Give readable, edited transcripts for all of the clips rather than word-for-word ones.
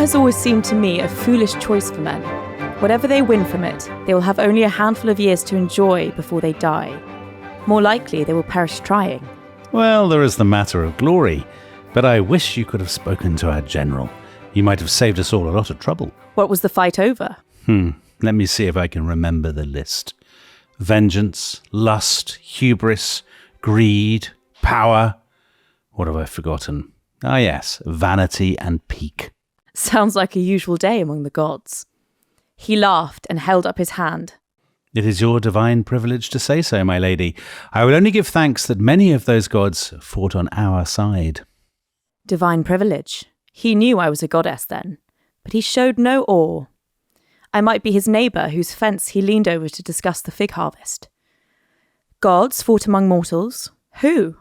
has always seemed to me a foolish choice for men. Whatever they win from it, they will have only a handful of years to enjoy before they die. More likely, they will perish trying. Well, there is the matter of glory, but I wish you could have spoken to our general. He might have saved us all a lot of trouble. What was the fight over? Let me see if I can remember the list. Vengeance, lust, hubris, greed, power. What have I forgotten? Ah yes, vanity and pique. Sounds like a usual day among the gods. He laughed and held up his hand. It is your divine privilege to say so, my lady. I will only give thanks that many of those gods fought on our side. Divine privilege. He knew I was a goddess then, but he showed no awe. I might be his neighbour whose fence he leaned over to discuss the fig harvest. Gods fought among mortals? Who?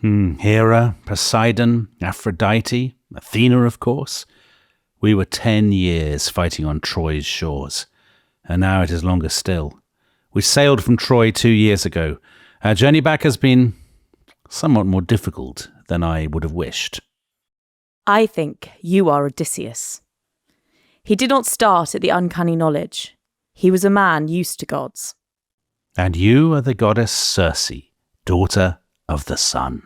Hera, Poseidon, Aphrodite, Athena, of course. We were 10 years fighting on Troy's shores, and now it is longer still. We sailed from Troy 2 years ago. Our journey back has been somewhat more difficult than I would have wished. I think you are Odysseus. He did not start at the uncanny knowledge. He was a man used to gods. And you are the goddess Circe, daughter of the sun.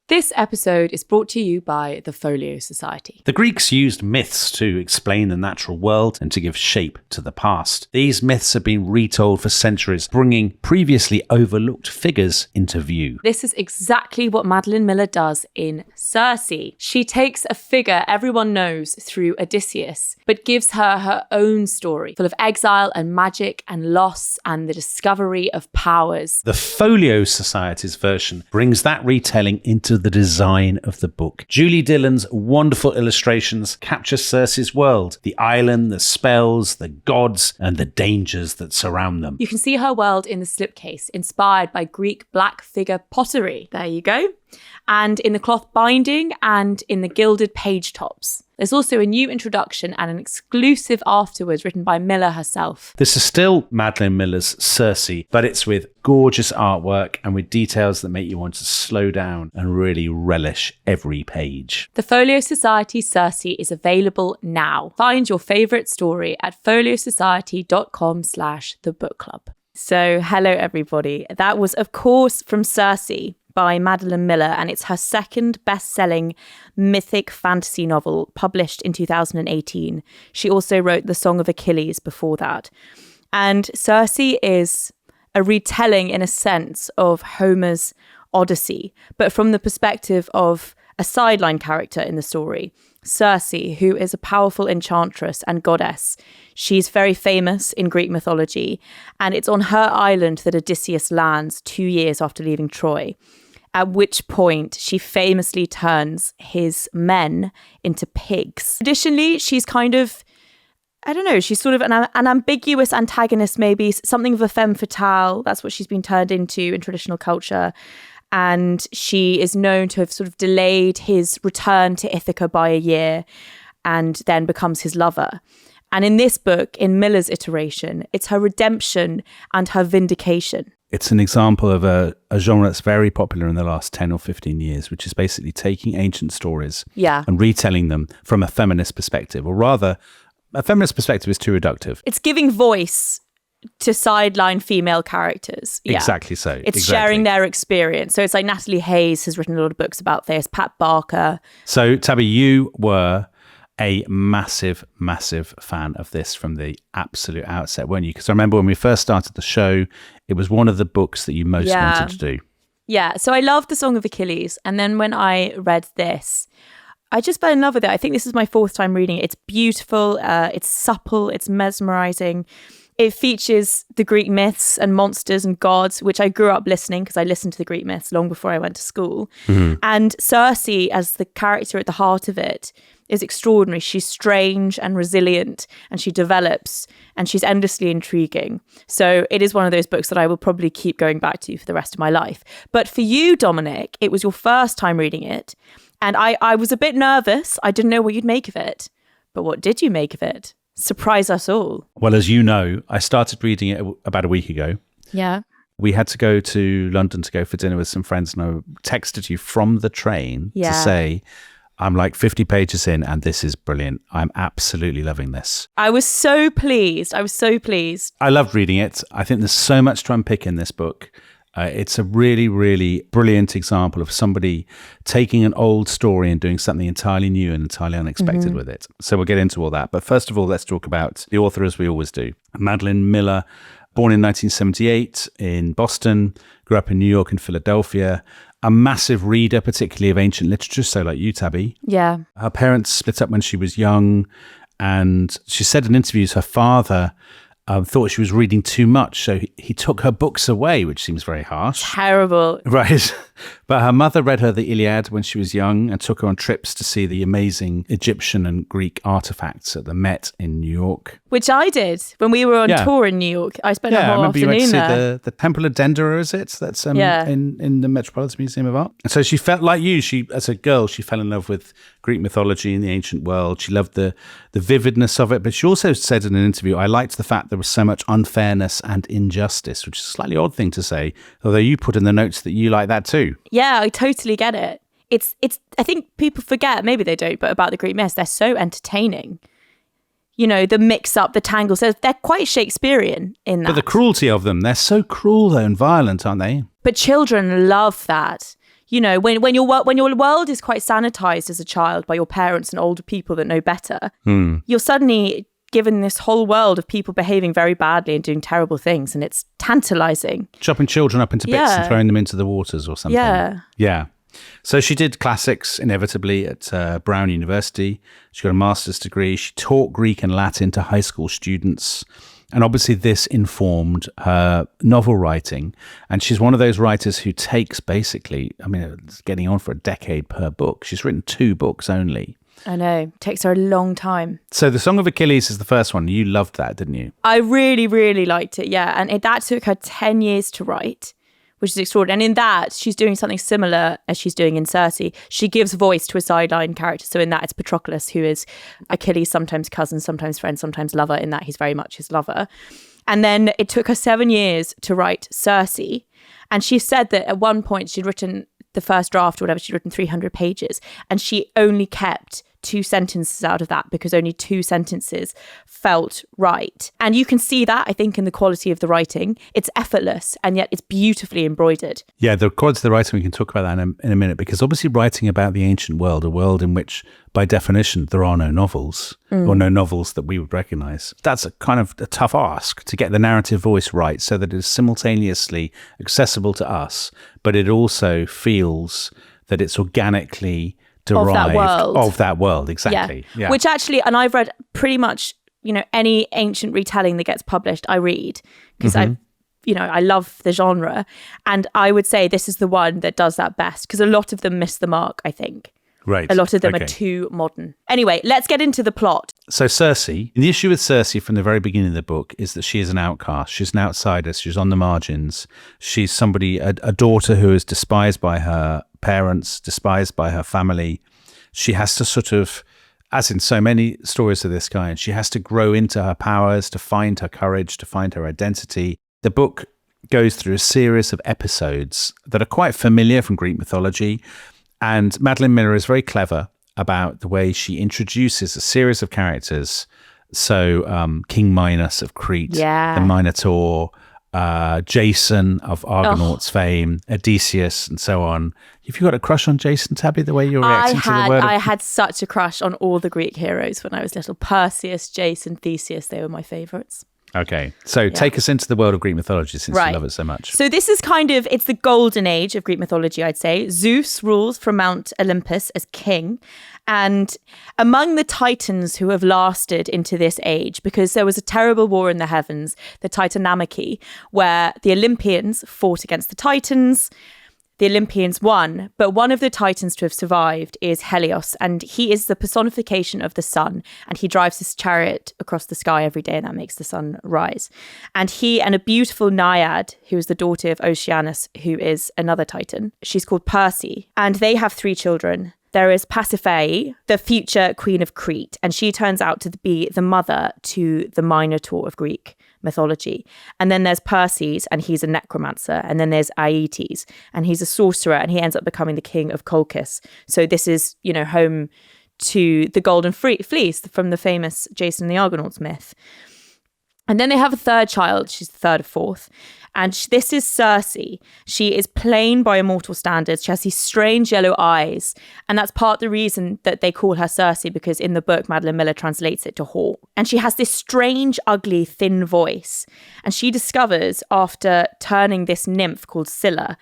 This episode is brought to you by the Folio Society. The Greeks used myths to explain the natural world and to give shape to the past. These myths have been retold for centuries, bringing previously overlooked figures into view. This is exactly what Madeline Miller does in Circe. She takes a figure everyone knows through Odysseus, but gives her her own story, full of exile and magic and loss and the discovery of powers. The Folio Society's version brings that retelling into the design of the book. Julie Dillon's wonderful illustrations capture Circe's world, the island, the spells, the gods, and the dangers that surround them. You can see her world in the slipcase, inspired by Greek black figure pottery. There you go. And in the cloth binding and in the gilded page tops. There's also a new introduction and an exclusive afterwards written by Miller herself. This is still Madeline Miller's Circe, but it's with gorgeous artwork and with details that make you want to slow down and really relish every page. The Folio Society Circe is available now. Find your favourite story at foliosociety.com/thebookclub. So, hello everybody. That was, of course, from Circe by Madeline Miller, and it's her second best-selling mythic fantasy novel published in 2018. She also wrote The Song of Achilles before that. And Circe is a retelling, in a sense, of Homer's Odyssey, but from the perspective of a sideline character in the story, Circe, who is a powerful enchantress and goddess. She's very famous in Greek mythology, and it's on her island that Odysseus lands 2 years after leaving Troy, at which point she famously turns his men into pigs. Additionally, she's kind of, I don't know, she's sort of an ambiguous antagonist, maybe something of a femme fatale. That's what she's been turned into in traditional culture. And she is known to have sort of delayed his return to Ithaca by a year and then becomes his lover. And in this book, in Miller's iteration, it's her redemption and her vindication. It's an example of a genre that's very popular in the last 10 or 15 years, which is basically taking ancient stories and retelling them from a feminist perspective, or rather, a feminist perspective is too reductive. It's giving voice to sideline female characters. Yeah. Exactly so. It's sharing their experience. So it's like Natalie Hayes has written a lot of books about this, Pat Barker. So Tabby, you were a massive, massive fan of this from the absolute outset, weren't you? Because I remember when we first started the show, it was one of the books that you most wanted to do. Yeah, so I loved The Song of Achilles. And then when I read this, I just fell in love with it. I think this is my fourth time reading it. It's beautiful, it's supple, it's mesmerizing. It features the Greek myths and monsters and gods, which I grew up listening because I listened to the Greek myths long before I went to school. Mm-hmm. And Circe, as the character at the heart of it, is extraordinary. She's strange and resilient, and she develops, and she's endlessly intriguing. So it is one of those books that I will probably keep going back to for the rest of my life. But for you, Dominic, it was your first time reading it, and I was a bit nervous. I didn't know what you'd make of it. But what did you make of it? Surprise us all. Well, as you know, I started reading it about a week ago. Yeah. We had to go to London to go for dinner with some friends, and I texted you from the train to say, I'm like 50 pages in and this is brilliant. I'm absolutely loving this. I was so pleased. I loved reading it. I think there's so much to unpick in this book. It's a really, really brilliant example of somebody taking an old story and doing something entirely new and entirely unexpected with it. So we'll get into all that. But first of all, let's talk about the author as we always do. Madeline Miller, born in 1978 in Boston, grew up in New York and Philadelphia. A massive reader, particularly of ancient literature, so like you, Tabby. Yeah. Her parents split up when she was young, and she said in interviews her father thought she was reading too much, so he took her books away, which seems very harsh. Terrible. Right. But her mother read her the Iliad when she was young and took her on trips to see the amazing Egyptian and Greek artifacts at the Met in New York. Which I did when we were on tour in New York. I spent a whole I remember afternoon you went to there. see the Temple of Dendera, is it? That's in the Metropolitan Museum of Art. And so she felt like you. She, as a girl, she fell in love with Greek mythology and the ancient world. She loved the vividness of it. But she also said in an interview, I liked the fact there was so much unfairness and injustice, which is a slightly odd thing to say, although you put in the notes that you like that too. Yeah, I totally get it. It's. I think people forget, maybe they don't, but about the Greek myths, they're so entertaining. You know, the mix-up, the tangles, they're quite Shakespearean in that. But the cruelty of them, they're so cruel though and violent, aren't they? But children love that. You know, when your world is quite sanitized as a child by your parents and older people that know better, you're suddenly given this whole world of people behaving very badly and doing terrible things, and it's tantalizing. Chopping children up into bits and throwing them into the waters or something. Yeah. So she did classics inevitably at Brown University. She got a master's degree. She taught Greek and Latin to high school students. And obviously this informed her novel writing. And she's one of those writers who takes basically, I mean, it's getting on for a decade per book. She's written 2 books only. I know. It takes her a long time. So The Song of Achilles is the first one. You loved that, didn't you? I really, really liked it, yeah. And that took her 10 years to write, which is extraordinary. And in that, she's doing something similar as she's doing in Circe. She gives voice to a sideline character. So in that, it's Patroclus, who is Achilles' sometimes cousin, sometimes friend, sometimes lover. In that, he's very much his lover. And then it took her 7 years to write Circe. And she said that at one point she'd written the first draft or whatever, she'd written 300 pages. And she only kept 2 sentences out of that because only 2 sentences felt right. And you can see that, I think, in the quality of the writing. It's effortless and yet it's beautifully embroidered. Yeah, the quality of the writing, we can talk about that in a minute, because obviously writing about the ancient world, a world in which by definition there are no novels or no novels that we would recognize. That's a kind of a tough ask to get the narrative voice right so that it is simultaneously accessible to us, but it also feels that it's organically derived of that world, exactly. Yeah. Which actually, and I've read pretty much, you know, any ancient retelling that gets published, I read, because I love the genre, and I would say this is the one that does that best, because a lot of them miss the mark, I think. Right. A lot of them are too modern. Anyway, let's get into the plot. So Circe, the issue with Circe from the very beginning of the book is that she is an outcast. She's an outsider. She's on the margins. She's somebody, a daughter who is despised by her parents, despised by her family. She has to sort of, as in so many stories of this kind, she has to grow into her powers, to find her courage, to find her identity. The book goes through a series of episodes that are quite familiar from Greek mythology. And Madeline Miller is very clever about the way she introduces a series of characters. So King Minos of Crete, the Minotaur, Jason of Argonaut's fame, Odysseus, and so on. Have you got a crush on Jason, Tabby, the way you're reacting to the word? I had such a crush on all the Greek heroes when I was little. Perseus, Jason, Theseus, they were my favourites. Okay, so take us into the world of Greek mythology since you love it so much. So this is it's the golden age of Greek mythology, I'd say. Zeus rules from Mount Olympus as king. And among the Titans who have lasted into this age, because there was a terrible war in the heavens, the Titanomachy, where the Olympians fought against the Titans. The Olympians won, but one of the Titans to have survived is Helios, and he is the personification of the sun, and he drives his chariot across the sky every day, and that makes the sun rise. And he and a beautiful naiad, who is the daughter of Oceanus, who is another Titan, she's called Perse, and they have 3 children. There is Pasiphae, the future queen of Crete, and she turns out to be the mother to the Minotaur of Greek mythology. And then there's Perses, and he's a necromancer. And then there's Aeetes, and he's a sorcerer, and he ends up becoming the king of Colchis. So this is, home to the Golden Fleece from the famous Jason and the Argonauts myth. And then they have a third child. She's the third or fourth. And this is Circe. She is plain by immortal standards. She has these strange yellow eyes. And that's part of the reason that they call her Circe, because in the book, Madeline Miller translates it to hawk. And she has this strange, ugly, thin voice. And she discovers, after turning this nymph called Scylla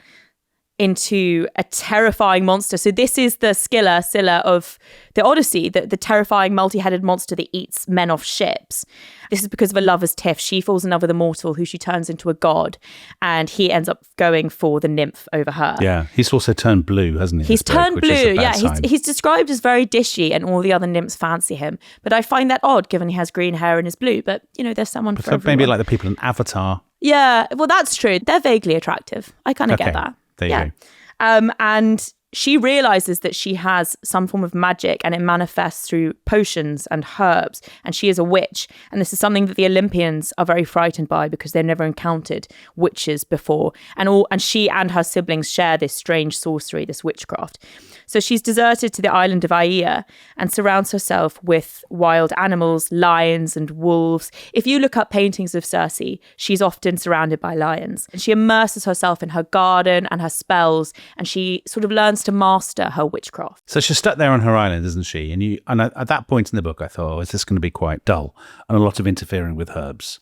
into a terrifying monster. So this is the Scylla of the Odyssey, the terrifying multi-headed monster that eats men off ships. This is because of a lover's tiff. She falls in love with a mortal who she turns into a god, and he ends up going for the nymph over her. Yeah, he's also turned blue, hasn't he? He's turned blue, yeah. He's described as very dishy, and all the other nymphs fancy him. But I find that odd, given he has green hair and is blue. But, there's someone for everyone. Maybe like the people in Avatar. Yeah, well, that's true. They're vaguely attractive. I kind of get that. There you go. And she realizes that she has some form of magic, and it manifests through potions and herbs, and she is a witch. And this is something that the Olympians are very frightened by, because they've never encountered witches before. And she and her siblings share this strange sorcery, this witchcraft. So she's deserted to the island of Aea and surrounds herself with wild animals, lions and wolves. If you look up paintings of Circe, she's often surrounded by lions. And she immerses herself in her garden and her spells, and she sort of learns to master her witchcraft. So she's stuck there on her island, isn't she? And at that point in the book, I thought, is this going to be quite dull and a lot of interfering with herbs?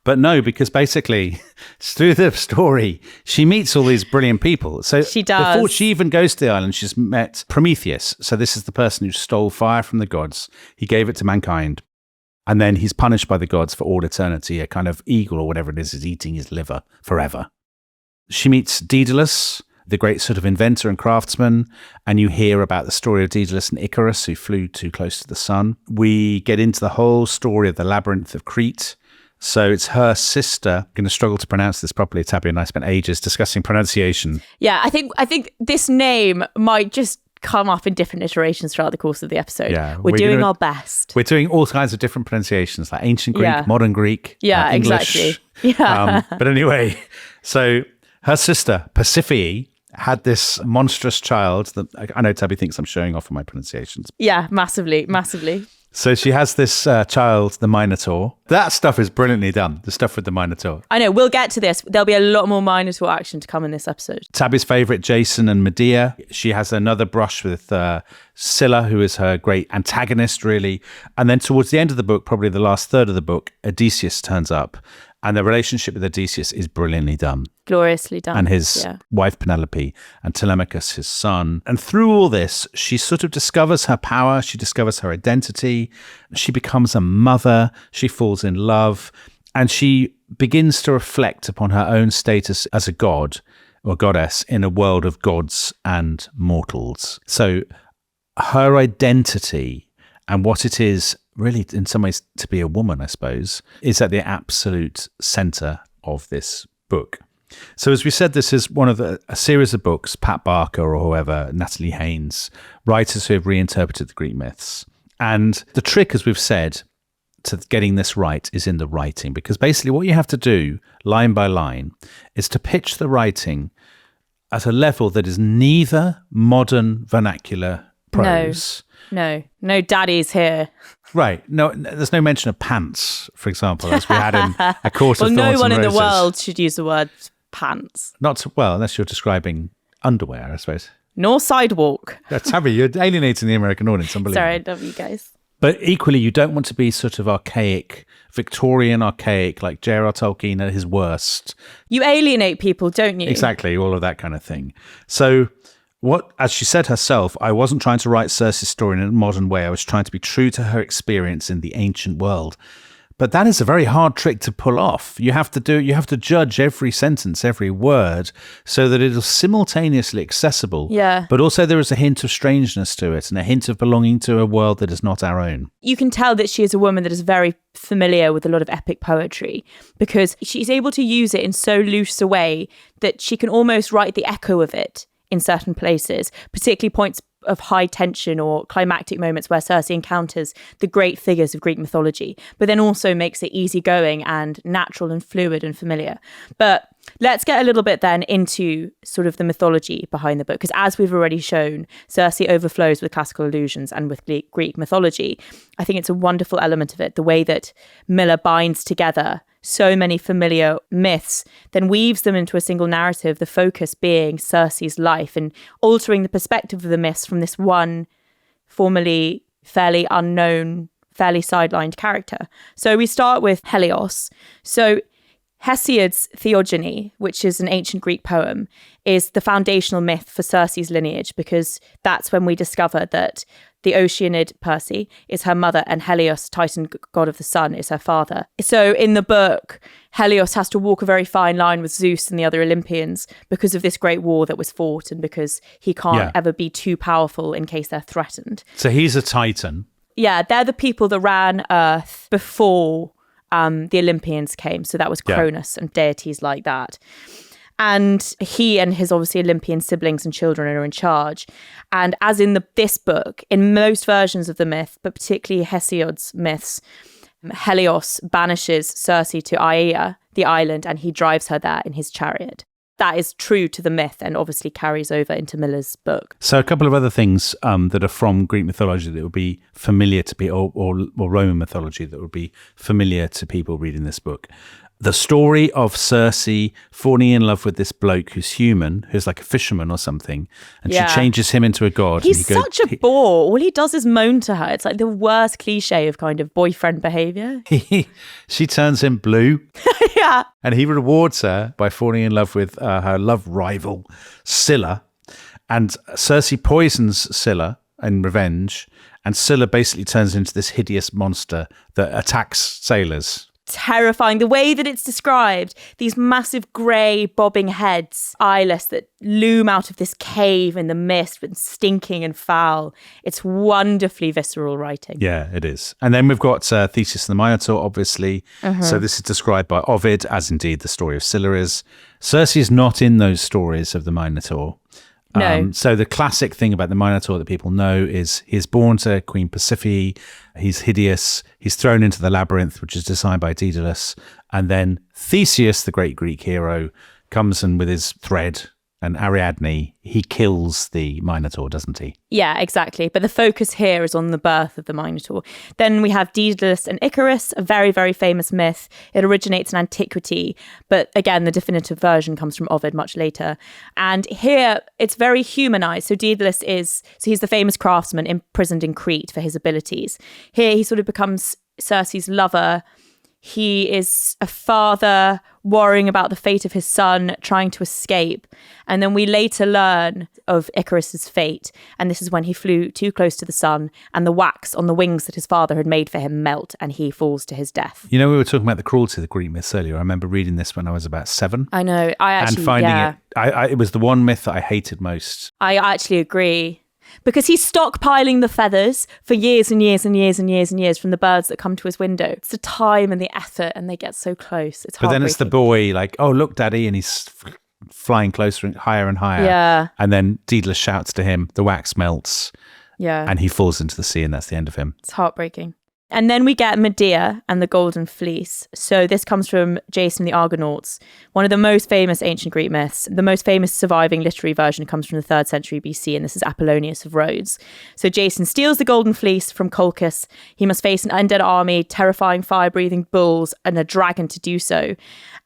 But no, because basically, through the story, she meets all these brilliant people. So she does. Before she even goes to the island, she's met Prometheus. So this is the person who stole fire from the gods. He gave it to mankind. And then he's punished by the gods for all eternity. A kind of eagle or whatever it is eating his liver forever. She meets Daedalus, the great sort of inventor and craftsman, and you hear about the story of Daedalus and Icarus, who flew too close to the sun. We get into the whole story of the labyrinth of Crete. So it's her sister. I'm going to struggle to pronounce this properly. Tabby and I spent ages discussing pronunciation. Yeah, I think this name might just come up in different iterations throughout the course of the episode. Yeah, we're doing our best. We're doing all kinds of different pronunciations, like ancient Greek, modern Greek, English. Exactly. Yeah. But anyway, so her sister, Persephone, had this monstrous child that I know Tabby thinks I'm showing off on my pronunciations. Yeah, massively. So she has this child, the Minotaur. That stuff is brilliantly done, the stuff with the Minotaur. I know, we'll get to this. There'll be a lot more Minotaur action to come in this episode. Tabby's favourite, Jason and Medea. She has another brush with Scylla, who is her great antagonist, really. And then towards the end of the book, probably the last third of the book, Odysseus turns up. And the relationship with Odysseus is brilliantly done. Gloriously done. And his wife, Penelope, and Telemachus, his son. And through all this, she sort of discovers her power. She discovers her identity. She becomes a mother. She falls in love. And she begins to reflect upon her own status as a god or goddess in a world of gods and mortals. So her identity and what it is really, in some ways, to be a woman, I suppose, is at the absolute centre of this book. So as we said, this is one of a series of books, Pat Barker or whoever, Natalie Haynes, writers who have reinterpreted the Greek myths. And the trick, as we've said, to getting this right is in the writing, because basically what you have to do, line by line, is to pitch the writing at a level that is neither modern vernacular prose. No daddies here. Right. No, there's no mention of pants, for example, as we had in A Court of Thorns and Roses. Well, no one in the world should use the word pants. Unless you're describing underwear, I suppose. Nor sidewalk. Tabby, you're alienating the American audience. Unbelievable. Sorry, I love you guys. But equally, you don't want to be sort of archaic, Victorian archaic, like J.R.R. Tolkien at his worst. You alienate people, don't you? Exactly, all of that kind of thing. So as she said herself, I wasn't trying to write Circe's story in a modern way. I was trying to be true to her experience in the ancient world. But that is a very hard trick to pull off. You have to judge every sentence, every word, so that it is simultaneously accessible. Yeah. But also there is a hint of strangeness to it and a hint of belonging to a world that is not our own. You can tell that she is a woman that is very familiar with a lot of epic poetry, because she's able to use it in so loose a way that she can almost write the echo of it in certain places, particularly points of high tension or climactic moments where Circe encounters the great figures of Greek mythology, but then also makes it easygoing and natural and fluid and familiar. But let's get a little bit then into sort of the mythology behind the book, because as we've already shown, Circe overflows with classical allusions and with Greek mythology. I think it's a wonderful element of it, the way that Miller binds together so many familiar myths, then weaves them into a single narrative, the focus being Circe's life and altering the perspective of the myths from this one formerly fairly unknown, fairly sidelined character. So we start with Helios. So Hesiod's Theogony, which is an ancient Greek poem, is the foundational myth for Circe's lineage, because that's when we discover that the Oceanid Perse is her mother and Helios, Titan god of the sun, is her father. So in the book, Helios has to walk a very fine line with Zeus and the other Olympians because of this great war that was fought and because he can't ever be too powerful in case they're threatened. So he's a Titan. Yeah, they're the people that ran Earth before the Olympians came. So that was Cronus and deities like that. And he and his obviously Olympian siblings and children are in charge. And as in this book, in most versions of the myth, but particularly Hesiod's myths, Helios banishes Circe to Aea, the island, and he drives her there in his chariot. That is true to the myth and obviously carries over into Miller's book. So a couple of other things that are from Greek mythology that would be familiar to people, or Roman mythology that would be familiar to people reading this book. The story of Circe falling in love with this bloke who's human, who's like a fisherman or something, and she changes him into a god. He's such a bore. All he does is moan to her. It's like the worst cliche of kind of boyfriend behaviour. She turns him blue. Yeah. And he rewards her by falling in love with her love rival, Scylla. And Circe poisons Scylla in revenge, and Scylla basically turns into this hideous monster that attacks sailors. Terrifying. The way that it's described, these massive grey bobbing heads, eyeless, that loom out of this cave in the mist, but stinking and foul. It's wonderfully visceral writing. Yeah, it is. And then we've got Theseus and the Minotaur, obviously. So this is described by Ovid, as indeed the story of Scylla is. Circe is not in those stories of the Minotaur. No. So the classic thing about the Minotaur that people know is he's born to Queen Persephone. He's hideous. He's thrown into the labyrinth, which is designed by Daedalus. And then Theseus, the great Greek hero, comes and with his thread and Ariadne, he kills the Minotaur, doesn't he? Yeah, exactly. But the focus here is on the birth of the Minotaur. Then we have Daedalus and Icarus, a very, very famous myth. It originates in antiquity, but again, the definitive version comes from Ovid much later. And here, it's very humanized. So Daedalus he's the famous craftsman imprisoned in Crete for his abilities. Here, he sort of becomes Circe's lover. He is a father worrying about the fate of his son, trying to escape. And then we later learn of Icarus's fate. And this is when he flew too close to the sun and the wax on the wings that his father had made for him melt and he falls to his death. You know, we were talking about the cruelty of the Greek myths earlier. I remember reading this when I was about 7. I know. And finding it, it was the one myth that I hated most. I actually agree. Because he's stockpiling the feathers for years and years and years and years and years from the birds that come to his window. It's the time and the effort, and they get so close. It's But then it's the boy, like, oh, look, Daddy, and he's flying closer and higher and higher. Yeah. And then Daedalus shouts to him, the wax melts. Yeah. And he falls into the sea, and that's the end of him. It's heartbreaking. And then we get Medea and the Golden Fleece. So this comes from Jason and the Argonauts, one of the most famous ancient Greek myths. The most famous surviving literary version comes from the 3rd century BC, and this is Apollonius of Rhodes. So Jason steals the Golden Fleece from Colchis. He must face an undead army, terrifying fire-breathing bulls, and a dragon to do so.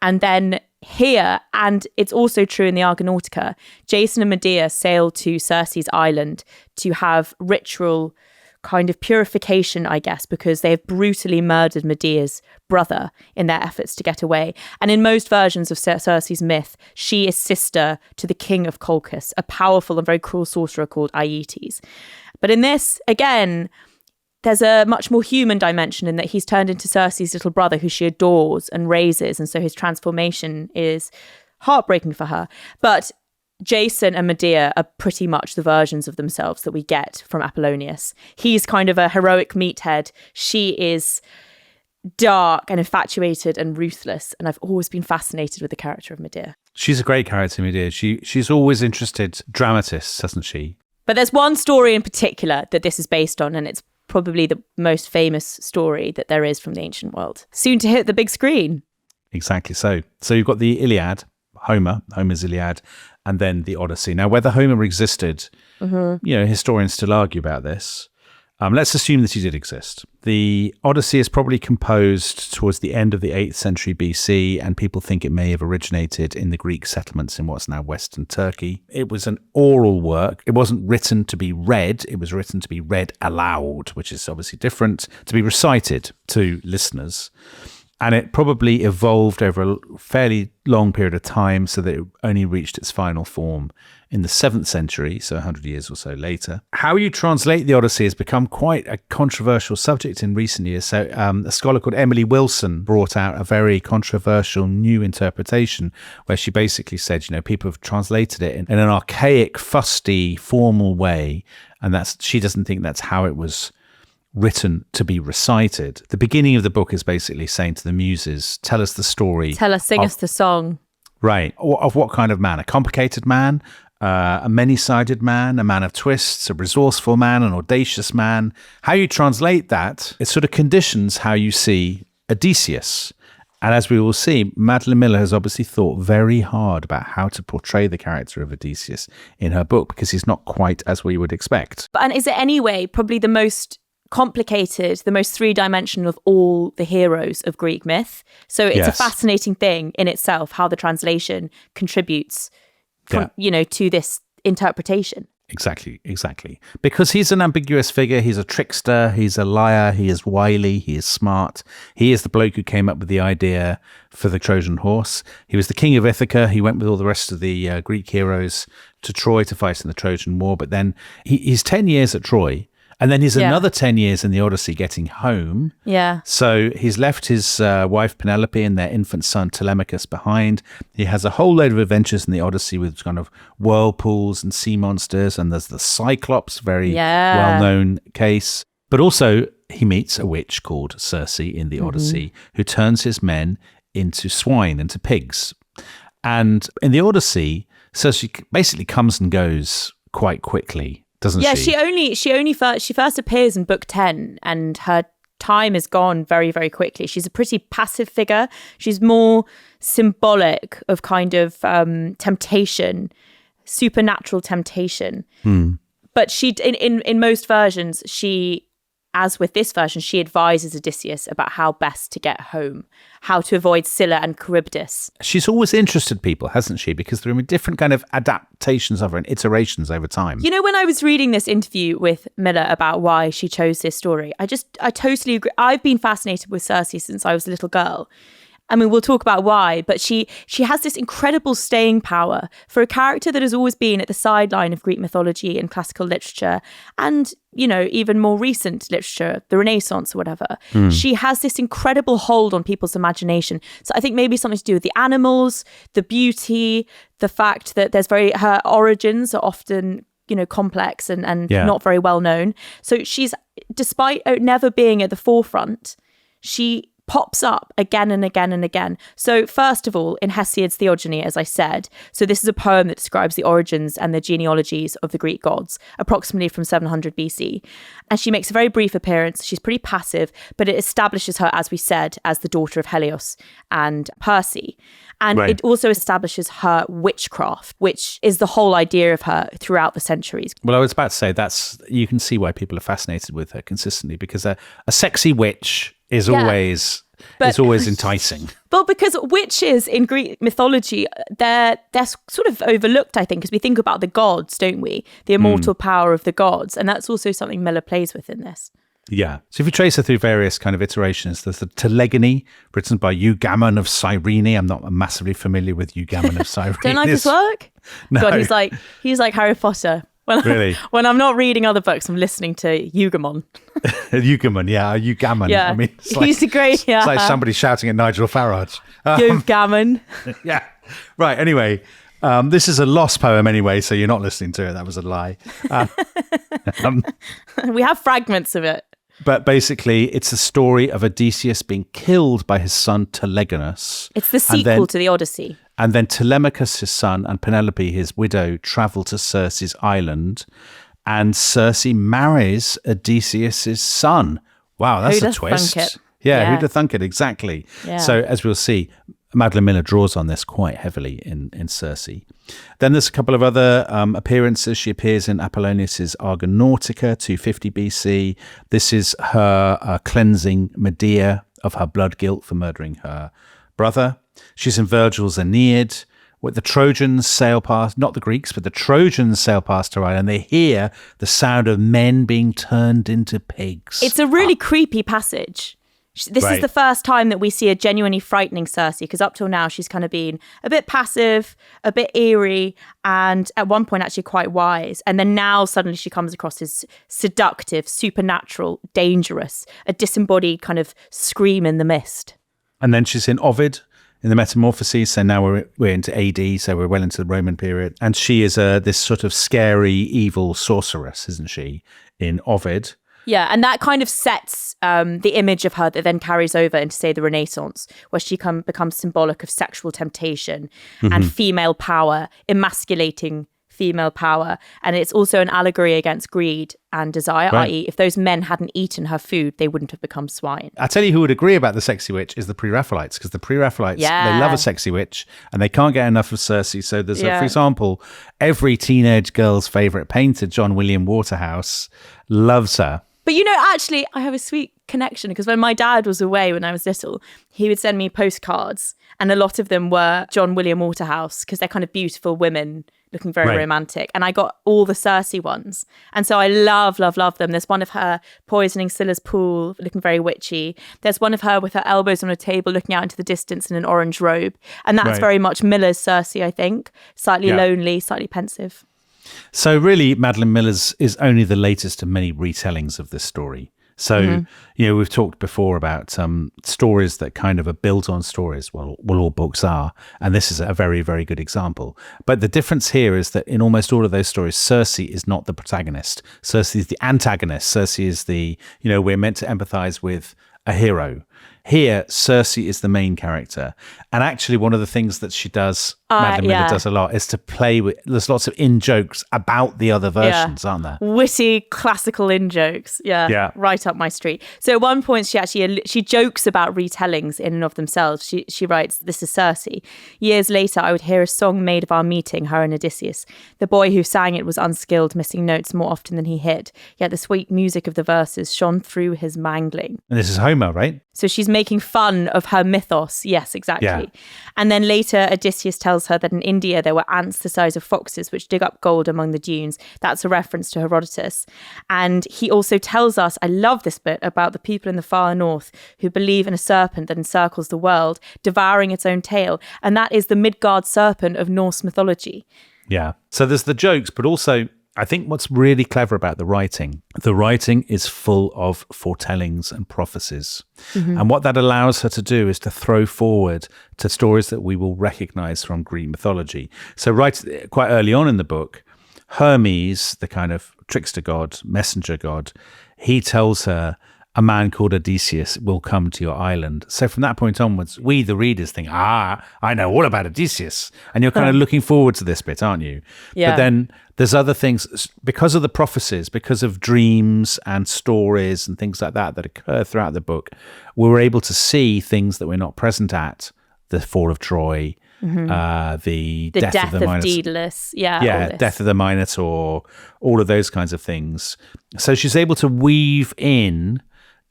And then here, and it's also true in the Argonautica, Jason and Medea sail to Circe's island to have ritual kind of purification, I guess, because they have brutally murdered Medea's brother in their efforts to get away. And in most versions of Circe's myth, she is sister to the king of Colchis, a powerful and very cruel sorcerer called Aeetes. But in this, again, there's a much more human dimension in that he's turned into Circe's little brother who she adores and raises, and so his transformation is heartbreaking for her. But Jason and Medea are pretty much the versions of themselves that we get from Apollonius. He's kind of a heroic meathead. She is dark and infatuated and ruthless. And I've always been fascinated with the character of Medea. She's a great character, Medea. She's always interested dramatists, hasn't she? But there's one story in particular that this is based on, and it's probably the most famous story that there is from the ancient world. Soon to hit the big screen. Exactly so. So you've got the Iliad, Homer's Iliad, and then the Odyssey. Now, whether Homer existed, historians still argue about this. Let's assume that he did exist. The Odyssey is probably composed towards the end of the 8th century BC, and people think it may have originated in the Greek settlements in what's now Western Turkey. It was an oral work. It wasn't written to be read. It was written to be read aloud, which is obviously different, to be recited to listeners. And it probably evolved over a fairly long period of time so that it only reached its final form in the 7th century, so 100 years or so later. How you translate the Odyssey has become quite a controversial subject in recent years. So a scholar called Emily Wilson brought out a very controversial new interpretation where she basically said, people have translated it in an archaic, fusty, formal way, and she doesn't think that's how it was written to be recited. The beginning of the book is basically saying to the muses, tell us the story. Sing us the song. Right. Of what kind of man? A complicated man, a many-sided man, a man of twists, a resourceful man, an audacious man. How you translate that, it sort of conditions how you see Odysseus. And as we will see, Madeline Miller has obviously thought very hard about how to portray the character of Odysseus in her book, because he's not quite as we would expect. And is it anyway probably the most complicated, the most three-dimensional of all the heroes of Greek myth? So it's a fascinating thing in itself how the translation contributes to this interpretation. Exactly. Because he's an ambiguous figure. He's a trickster. He's a liar. He is wily. He is smart. He is the bloke who came up with the idea for the Trojan horse. He was the king of Ithaca. He went with all the rest of the Greek heroes to Troy to fight in the Trojan War. But then he's 10 years at Troy. And then he's another 10 years in the Odyssey getting home. Yeah. So he's left his wife Penelope and their infant son Telemachus behind. He has a whole load of adventures in the Odyssey with kind of whirlpools and sea monsters. And there's the Cyclops, very well-known case. But also he meets a witch called Circe in the Odyssey who turns his men into swine, into pigs. And in the Odyssey, Circe basically comes and goes quite quickly. Doesn't she? Yeah, she first appears in book 10 and her time is gone very, very quickly. She's a pretty passive figure. She's more symbolic of kind of temptation, supernatural temptation. But she, in most versions, as with this version, she advises Odysseus about how best to get home, how to avoid Scylla and Charybdis. She's always interested people, hasn't she? Because there are different kind of adaptations of her and iterations over time. When I was reading this interview with Miller about why she chose this story, I totally agree. I've been fascinated with Circe since I was a little girl. I mean, we'll talk about why, but she has this incredible staying power for a character that has always been at the sideline of Greek mythology and classical literature and, even more recent literature, the Renaissance or whatever. She has this incredible hold on people's imagination. So I think maybe something to do with the animals, the beauty, the fact that her origins are often complex and not very well known. So she's, despite never being at the forefront, she pops up again and again and again. So first of all, in Hesiod's Theogony, as I said, so this is a poem that describes the origins and the genealogies of the Greek gods, approximately from 700 BC. And she makes a very brief appearance. She's pretty passive, but it establishes her, as we said, as the daughter of Helios and Perse. And it also establishes her witchcraft, which is the whole idea of her throughout the centuries. Well, I was about to say you can see why people are fascinated with her consistently, because a sexy witch is always enticing. But because witches in Greek mythology, they're sort of overlooked, I think, because we think about the gods, don't we? The immortal power of the gods. And that's also something Miller plays with in this. Yeah. So if you trace her through various kind of iterations, there's the Telegony, written by Eugamon of Cyrene. I'm not massively familiar with Eugamon of Cyrene. Don't like his work? No. God, he's like Harry Potter. Really? When I'm not reading other books, I'm listening to Eugamon. Eugamon. Yeah. I mean, he's a great. Yeah. It's like somebody shouting at Nigel Farage. Eugamon. Yeah. Right. Anyway, this is a lost poem anyway, so you're not listening to it. That was a lie. We have fragments of it. But basically, it's the story of Odysseus being killed by his son Telegonus. It's the sequel to the Odyssey. And then Telemachus, his son, and Penelope, his widow, travel to Circe's island. and Circe marries Odysseus' son. Wow, that's a twist. Thunk it? Yeah, who'd have thunk it? Exactly. Yeah. So as we'll see, Madeline Miller draws on this quite heavily in Circe. Then there's a couple of other appearances. She appears in Apollonius's Argonautica, 250 BC. This is her cleansing Medea of her blood guilt for murdering her brother. She's in Virgil's Aeneid. With the Trojans sail past, not the Greeks, but the Trojans sail past her island. They hear the sound of men being turned into pigs. It's a really creepy passage. This Right. is the first time that we see a genuinely frightening Circe, because up till now she's kind of been a bit passive, a bit eerie, and at one point actually quite wise. And then now suddenly she comes across as seductive, supernatural, dangerous, a disembodied kind of scream in the mist. And then she's in Ovid in the Metamorphoses. So now we're into AD, so we're well into the Roman period. And she is this sort of scary, evil sorceress, isn't she, in Ovid? Yeah, and that kind of sets the image of her that then carries over into, say, the Renaissance, where she becomes symbolic of sexual temptation and female power, emasculating female power. And it's also an allegory against greed and desire, Right. i.e. if those men hadn't eaten her food, they wouldn't have become swine. I tell you who would agree about the sexy witch is the Pre-Raphaelites, because the Pre-Raphaelites, they love a sexy witch and they can't get enough of Circe. So there's, for example, every teenage girl's favourite painter, John William Waterhouse, loves her. But you know, actually, I have a sweet connection, because when my dad was away when I was little, he would send me postcards, and a lot of them were John William Waterhouse, because they're kind of beautiful women looking very romantic. And I got all the Circe ones. And so I love, love, love them. There's one of her poisoning Scylla's pool, looking very witchy. There's one of her with her elbows on a table looking out into the distance in an orange robe. And that's very much Miller's Circe, I think. Slightly lonely, slightly pensive. So really, Madeline Miller's is only the latest of many retellings of this story. So, you know, we've talked before about stories that kind of are built on stories. Well, all books are. And this is a very, very good example. But the difference here is that in almost all of those stories, Circe is not the protagonist. Circe is the antagonist. Circe is the, you know, we're meant to empathize with a hero. Here, Circe is the main character. And actually, one of the things that she does, Madeline Miller does a lot, is to play with, there's lots of in-jokes about the other versions, aren't there? Witty, classical in-jokes. Yeah, right up my street. So at one point, she jokes about retellings in and of themselves. She writes, "This is Circe. Years later, I would hear a song made of our meeting, her and Odysseus. The boy who sang it was unskilled, missing notes more often than he hid. Yet the sweet music of the verses shone through his mangling." And this is Homer, right? So she's making fun of her mythos. Yes, exactly. Yeah. And then later, Odysseus tells her that in India, there were ants the size of foxes, which dig up gold among the dunes. That's a reference to Herodotus. And he also tells us, I love this bit, about the people in the far north who believe in a serpent that encircles the world, devouring its own tail. And that is the Midgard serpent of Norse mythology. Yeah. So there's the jokes, but also I think what's really clever about the writing is full of foretellings and prophecies. And what that allows her to do is to throw forward to stories that we will recognize from Greek mythology. So quite early on in the book, Hermes, the kind of trickster god, messenger god, he tells her a man called Odysseus will come to your island. So from that point onwards, we, the readers, think, I know all about Odysseus. And you're kind of looking forward to this bit, aren't you? Yeah. But then there's other things, because of the prophecies, because of dreams and stories and things like that occur throughout the book, we were able to see things that we're not present at. The fall of Troy, the death of Daedalus. Death of the Minotaur, all of those kinds of things. So she's able to weave in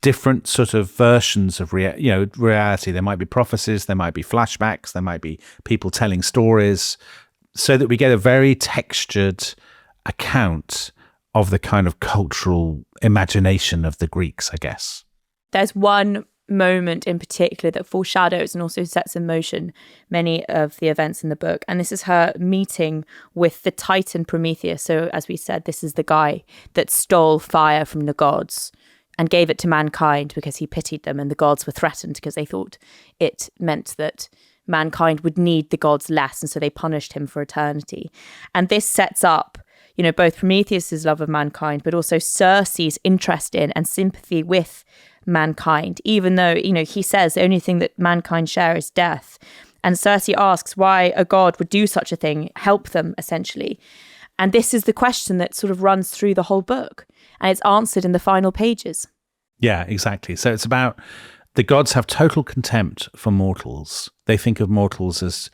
different sort of versions of reality. There might be prophecies, there might be flashbacks, there might be people telling stories, so that we get a very textured account of the kind of cultural imagination of the Greeks, I guess. There's one moment in particular that foreshadows and also sets in motion many of the events in the book, and this is her meeting with the Titan Prometheus. So as we said, this is the guy that stole fire from the gods and gave it to mankind because he pitied them, and the gods were threatened because they thought it meant that mankind would need the gods less, and so they punished him for eternity. And this sets up, you know, both Prometheus's love of mankind, but also Circe's interest in and sympathy with mankind, even though, you know, he says the only thing that mankind share is death. And Circe asks why a god would do such a thing, help them, essentially. And this is the question that sort of runs through the whole book, and it's answered in the final pages. Yeah, exactly. So it's about the gods have total contempt for mortals. They think of mortals as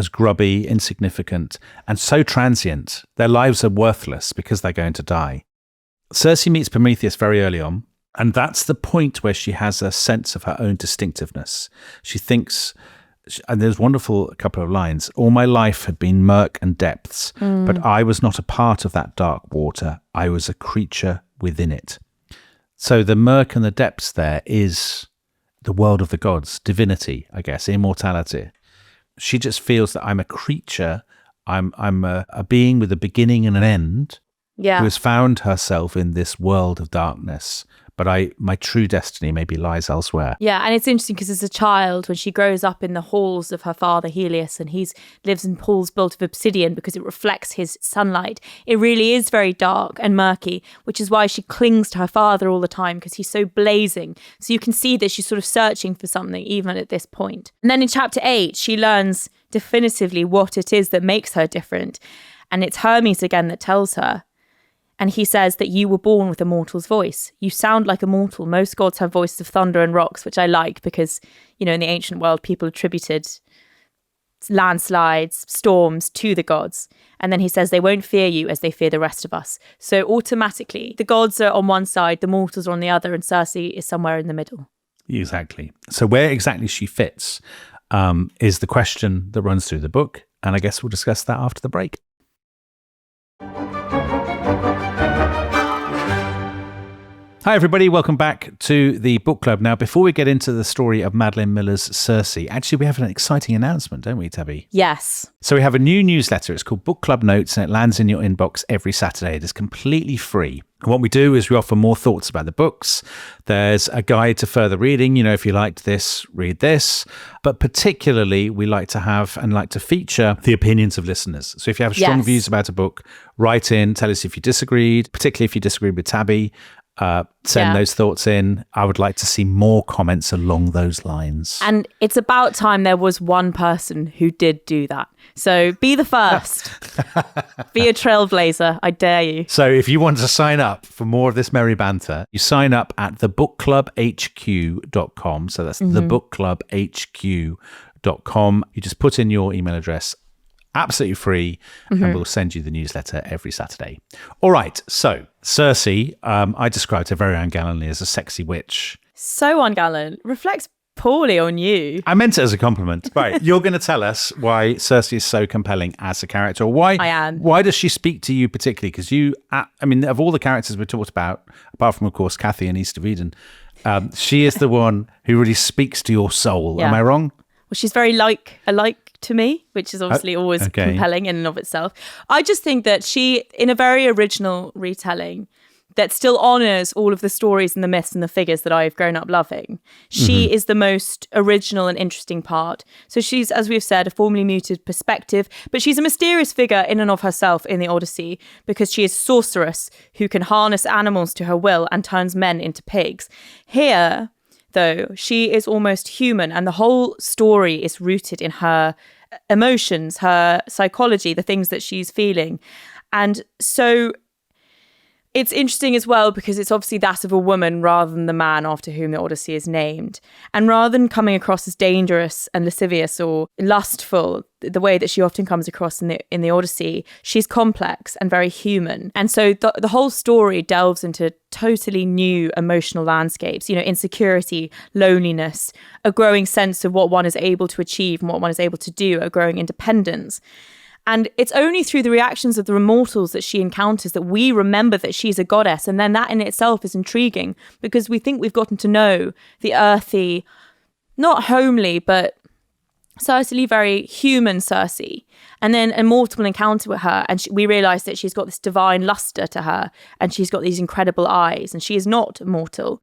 grubby, insignificant, and so transient. Their lives are worthless because they're going to die. Circe meets Prometheus very early on, and that's the point where she has a sense of her own distinctiveness. She thinks, and there's a wonderful couple of lines, all my life had been murk and depths, but I was not a part of that dark water. I was a creature within it. So the murk and the depths there is the world of the gods, divinity, I guess, immortality. She just feels that I'm a creature, I'm a being with a beginning and an end, who has found herself in this world of darkness. But my true destiny maybe lies elsewhere. Yeah, and it's interesting because as a child, when she grows up in the halls of her father Helios, and he lives in pools built of obsidian because it reflects his sunlight, it really is very dark and murky, which is why she clings to her father all the time because he's so blazing. So you can see that she's sort of searching for something even at this point. And then in chapter 8, she learns definitively what it is that makes her different. And it's Hermes again that tells her. And he says that you were born with a mortal's voice. You sound like a mortal. Most gods have voices of thunder and rocks, which I like because, in the ancient world, people attributed landslides, storms to the gods. And then he says they won't fear you as they fear the rest of us. So automatically, the gods are on one side, the mortals are on the other, and Circe is somewhere in the middle. Exactly. So where exactly she fits is the question that runs through the book. And I guess we'll discuss that after the break. Hi, everybody. Welcome back to the book club. Now, before we get into the story of Madeline Miller's Circe, actually, we have an exciting announcement, don't we, Tabby? Yes. So we have a new newsletter. It's called Book Club Notes, and it lands in your inbox every Saturday. It is completely free. And what we do is we offer more thoughts about the books. There's a guide to further reading. If you liked this, read this. But particularly, we like to have and like to feature the opinions of listeners. So if you have strong views about a book, write in, tell us if you disagreed, particularly if you disagreed with Tabby. Send those thoughts in. I would like to see more comments along those lines. And it's about time there was one person who did do that. So be the first. Be a trailblazer. I dare you. So if you want to sign up for more of this merry banter, you sign up at thebookclubhq.com. So that's thebookclubhq.com. You just put in your email address. Absolutely free, and we'll send you the newsletter every Saturday. All right, so Circe, I described her very ungallantly as a sexy witch. So ungallant. Reflects poorly on you. I meant it as a compliment. Right, you're going to tell us why Circe is so compelling as a character. Or why I am. Why does she speak to you particularly? Because of all the characters we talked about, apart from, of course, Kathy in East of Eden, she is the one who really speaks to your soul. Am I wrong? Well, she's very alike to me, which is obviously always compelling in and of itself. I just think that she, in a very original retelling that still honours all of the stories and the myths and the figures that I've grown up loving, she is the most original and interesting part. So she's, as we've said, a formally muted perspective, but she's a mysterious figure in and of herself in the Odyssey because she is a sorceress who can harness animals to her will and turns men into pigs. Here, though, she is almost human, and the whole story is rooted in her emotions, her psychology, the things that she's feeling. And so it's interesting as well because it's obviously that of a woman rather than the man after whom the Odyssey is named. And rather than coming across as dangerous and lascivious or lustful, the way that she often comes across in the Odyssey, she's complex and very human. And so the whole story delves into totally new emotional landscapes, insecurity, loneliness, a growing sense of what one is able to achieve and what one is able to do, a growing independence. And it's only through the reactions of the mortals that she encounters that we remember that she's a goddess. And then that in itself is intriguing because we think we've gotten to know the earthy, not homely, but certainly very human Circe. And then a mortal encounter with her, and we realise that she's got this divine lustre to her, and she's got these incredible eyes, and she is not mortal.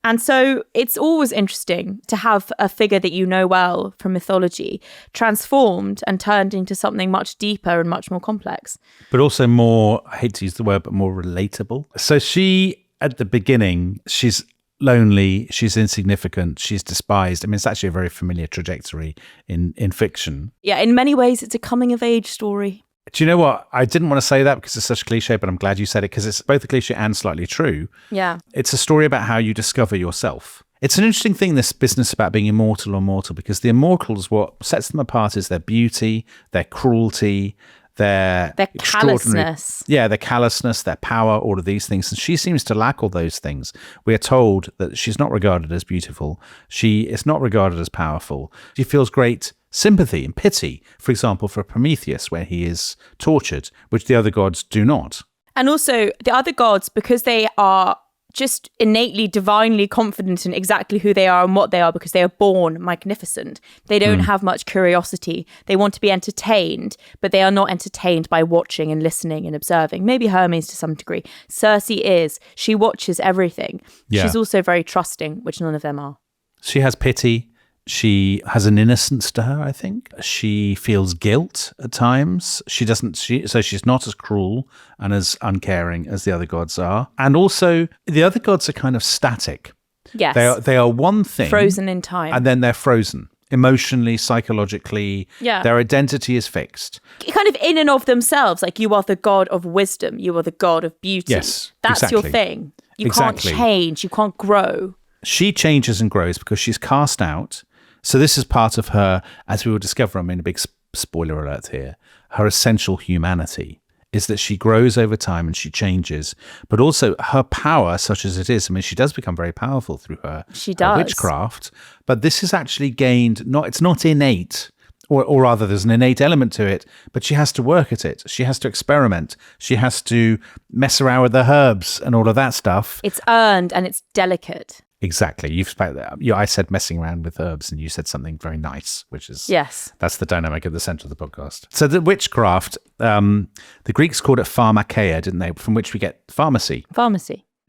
And so it's always interesting to have a figure that you know well from mythology transformed and turned into something much deeper and much more complex. But also more, I hate to use the word, but more relatable. So she, at the beginning, she's lonely, she's insignificant, she's despised. I mean, it's actually a very familiar trajectory in fiction. Yeah, in many ways, it's a coming of age story. Do you know what? I didn't want to say that because it's such a cliche, but I'm glad you said it because it's both a cliche and slightly true. Yeah. It's a story about how you discover yourself. It's an interesting thing, this business about being immortal or mortal, because the immortals, what sets them apart is their beauty, their cruelty, their callousness. Yeah, their callousness, their power, all of these things. And she seems to lack all those things. We are told that she's not regarded as beautiful. She is not regarded as powerful. She feels great sympathy and pity, for example, for Prometheus, where he is tortured, which the other gods do not. And also the other gods, because they are just innately, divinely confident in exactly who they are and what they are, because they are born magnificent. They don't have much curiosity. They want to be entertained, but they are not entertained by watching and listening and observing. Maybe Hermes to some degree. Circe is. She watches everything. Yeah. She's also very trusting, which none of them are. She has pity. She has an innocence to her, I think. She feels guilt at times. So she's not as cruel and as uncaring as the other gods are. And also, the other gods are kind of static. Yes. They are one thing. Frozen in time. And then they're frozen. Emotionally, psychologically. Yeah. Their identity is fixed. Kind of in and of themselves, like you are the god of wisdom. You are the god of beauty. Yes, That's exactly. your thing. You Exactly. can't change. You can't grow. She changes and grows because she's cast out. So this is part of her, as we will discover, I mean, a big spoiler alert here, her essential humanity is that she grows over time and she changes, but also her power, such as it is, I mean, she does become very powerful through her witchcraft, but this is actually gained, it's not innate, or rather there's an innate element to it, but she has to work at it. She has to experiment. She has to mess around with the herbs and all of that stuff. It's earned and it's delicate. Exactly. I said messing around with herbs and you said something very nice, which is, yes, that's the dynamic at the center of the podcast. So the witchcraft, the Greeks called it pharmakeia, didn't they? From which we get pharmacy.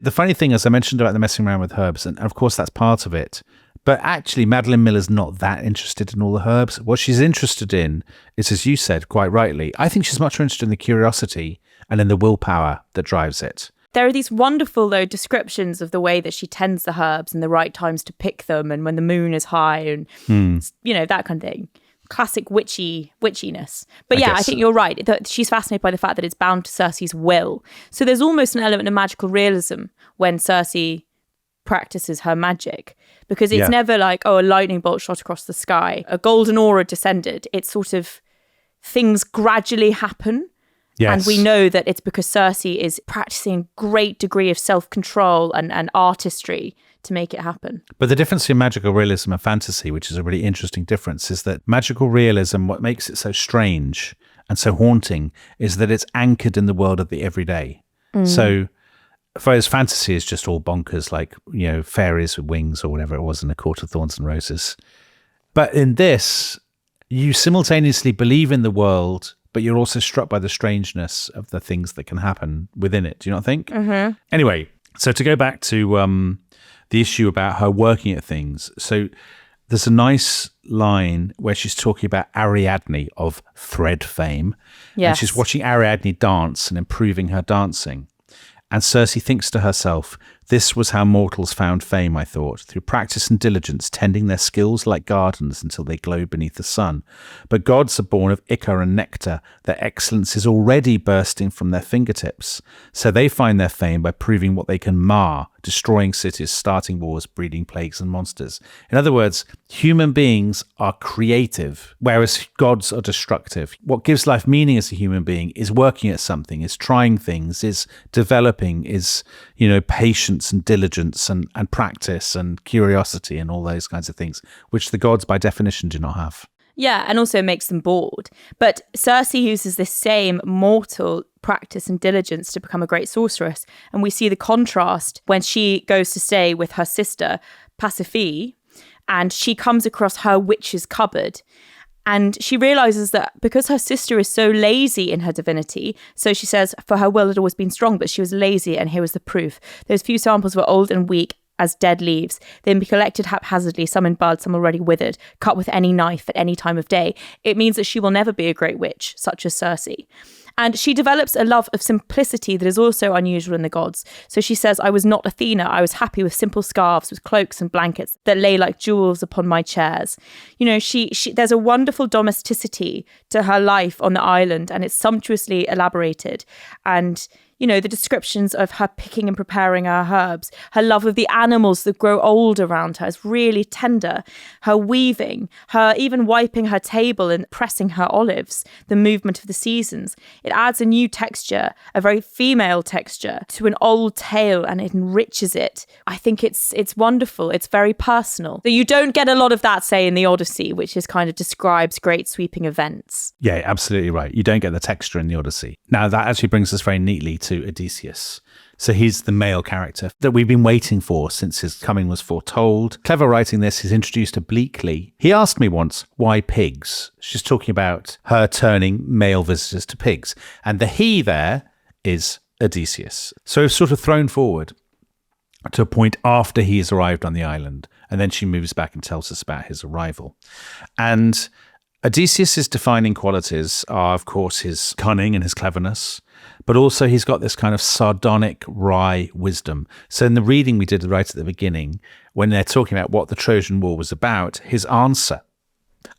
The funny thing, as I mentioned about the messing around with herbs, and of course that's part of it, but actually Madeline Miller's not that interested in all the herbs. What she's interested in is, as you said quite rightly, I think she's much more interested in the curiosity and in the willpower that drives it. There are these wonderful, though, descriptions of the way that she tends the herbs and the right times to pick them and when the moon is high and, that kind of thing. Classic witchiness. But I think you're right. She's fascinated by the fact that it's bound to Circe's will. So there's almost an element of magical realism when Circe practices her magic, because it's never like, a lightning bolt shot across the sky, a golden aura descended. It's sort of things gradually happen. Yes. And we know that it's because Circe is practicing a great degree of self-control and artistry to make it happen. But the difference between magical realism and fantasy, which is a really interesting difference, is that magical realism, what makes it so strange and so haunting, is that it's anchored in the world of the everyday. So whereas fantasy is just all bonkers, like, fairies with wings or whatever it was in A Court of Thorns and Roses. But in this, you simultaneously believe in the world, but you're also struck by the strangeness of the things that can happen within it. Do you not think? Mm-hmm. Anyway, so to go back to the issue about her working at things. So there's a nice line where she's talking about Ariadne of thread fame. Yes. And she's watching Ariadne dance and improving her dancing. And Circe thinks to herself, this was how mortals found fame, I thought, through practice and diligence, tending their skills like gardens until they glow beneath the sun. But gods are born of ichor and nectar. Their excellence is already bursting from their fingertips. So they find their fame by proving what they can mar, destroying cities, starting wars, breeding plagues and monsters. In other words, human beings are creative, whereas gods are destructive. What gives life meaning as a human being is working at something, is trying things, is developing, is, patience and diligence and practice and curiosity and all those kinds of things, which the gods by definition do not have. Yeah, and also makes them bored. But Circe uses this same mortal practice and diligence to become a great sorceress. And we see the contrast when she goes to stay with her sister, Pasiphae, and she comes across her witch's cupboard. And she realizes that because her sister is so lazy in her divinity, so she says, for her will had always been strong, but she was lazy, and here was the proof. Those few samples were old and weak as dead leaves. They'd be collected haphazardly, some in bud, some already withered, cut with any knife at any time of day. It means that she will never be a great witch, such as Circe. And she develops a love of simplicity that is also unusual in the gods. So she says, I was not Athena. I was happy with simple scarves, with cloaks and blankets that lay like jewels upon my chairs. You know, she there's a wonderful domesticity to her life on the island, and it's sumptuously elaborated. And you know, the descriptions of her picking and preparing her herbs, her love of the animals that grow old around her is really tender. Her weaving, her even wiping her table and pressing her olives, the movement of the seasons. It adds a new texture, a very female texture to an old tale, and it enriches it. I think it's wonderful. It's very personal. So you don't get a lot of that, say, in the Odyssey, which is kind of describes great sweeping events. Yeah, absolutely right. You don't get the texture in the Odyssey. Now, that actually brings us very neatly to Odysseus. So he's the male character that we've been waiting for since his coming was foretold. Clever writing this, he's introduced obliquely. He asked me once, why pigs? She's talking about her turning male visitors to pigs. And the he there is Odysseus. So it's sort of thrown forward to a point after he has arrived on the island. And then she moves back and tells us about his arrival. And Odysseus' defining qualities are, of course, his cunning and his cleverness, but also he's got this kind of sardonic, wry wisdom. So in the reading we did right at the beginning, when they're talking about what the Trojan War was about, his answer,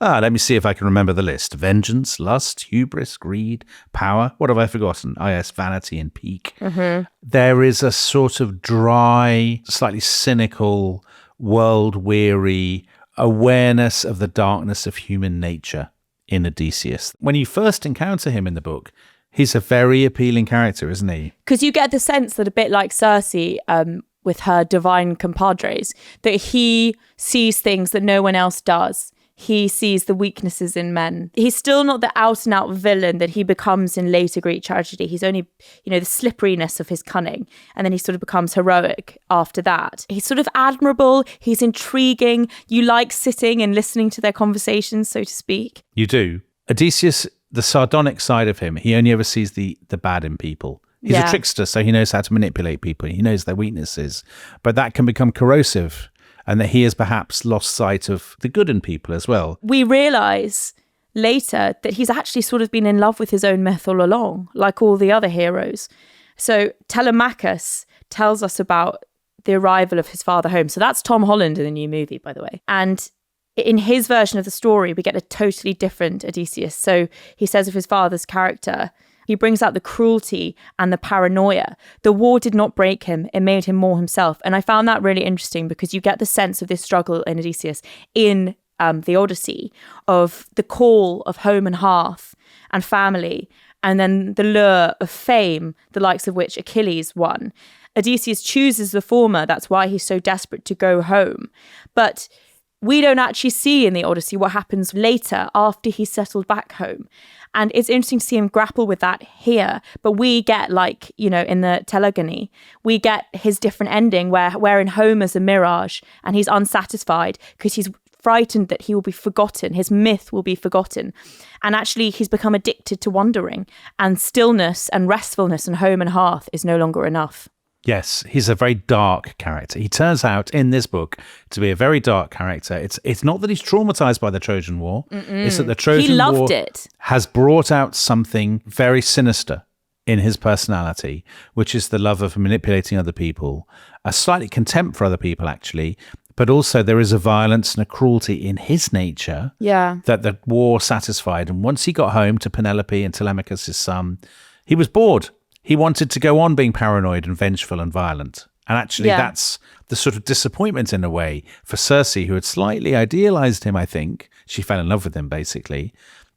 let me see if I can remember the list. Vengeance, lust, hubris, greed, power. What have I forgotten? Yes, vanity and pique. Mm-hmm. There is a sort of dry, slightly cynical, world-weary awareness of the darkness of human nature in Odysseus. When you first encounter him in the book, he's a very appealing character, isn't he? Because you get the sense that a bit like Circe, with her divine compadres, that he sees things that no one else does. He sees the weaknesses in men. He's still not the out-and-out villain that he becomes in later Greek tragedy. He's only, you know, the slipperiness of his cunning. And then he sort of becomes heroic after that. He's sort of admirable. He's intriguing. You like sitting and listening to their conversations, so to speak. You do. Odysseus, the sardonic side of him, he only ever sees the bad in people. He's a trickster, so he knows how to manipulate people. He knows their weaknesses. But that can become corrosive. And that he has perhaps lost sight of the good in people as well. We realise later that he's actually sort of been in love with his own myth all along, like all the other heroes. So Telemachus tells us about the arrival of his father home. So that's Tom Holland in the new movie, by the way. And in his version of the story, we get a totally different Odysseus. So he says of his father's character, he brings out the cruelty and the paranoia. The war did not break him. It made him more himself. And I found that really interesting because you get the sense of this struggle in Odysseus in the Odyssey of the call of home and hearth and family, and then the lure of fame, the likes of which Achilles won. Odysseus chooses the former. That's why he's so desperate to go home. But we don't actually see in the Odyssey what happens later after he's settled back home. And it's interesting to see him grapple with that here. But we get, like, you know, in the Telegony, we get his different ending wherein Homer's a mirage and he's unsatisfied because he's frightened that he will be forgotten. His myth will be forgotten. And actually, he's become addicted to wandering, and stillness and restfulness and home and hearth is no longer enough. Yes, he's a very dark character. He turns out in this book to be a very dark character. It's not that he's traumatized by the Trojan War. It's that the Trojan War has brought out something very sinister in his personality, which is the love of manipulating other people, a slightly contempt for other people, actually, but also there is a violence and a cruelty in his nature that the war satisfied. And once he got home to Penelope and Telemachus, his son, he was bored. He wanted to go on being paranoid and vengeful and violent. And actually, that's the sort of disappointment in a way for Circe, who had slightly idealized him, I think. She fell in love with him, basically.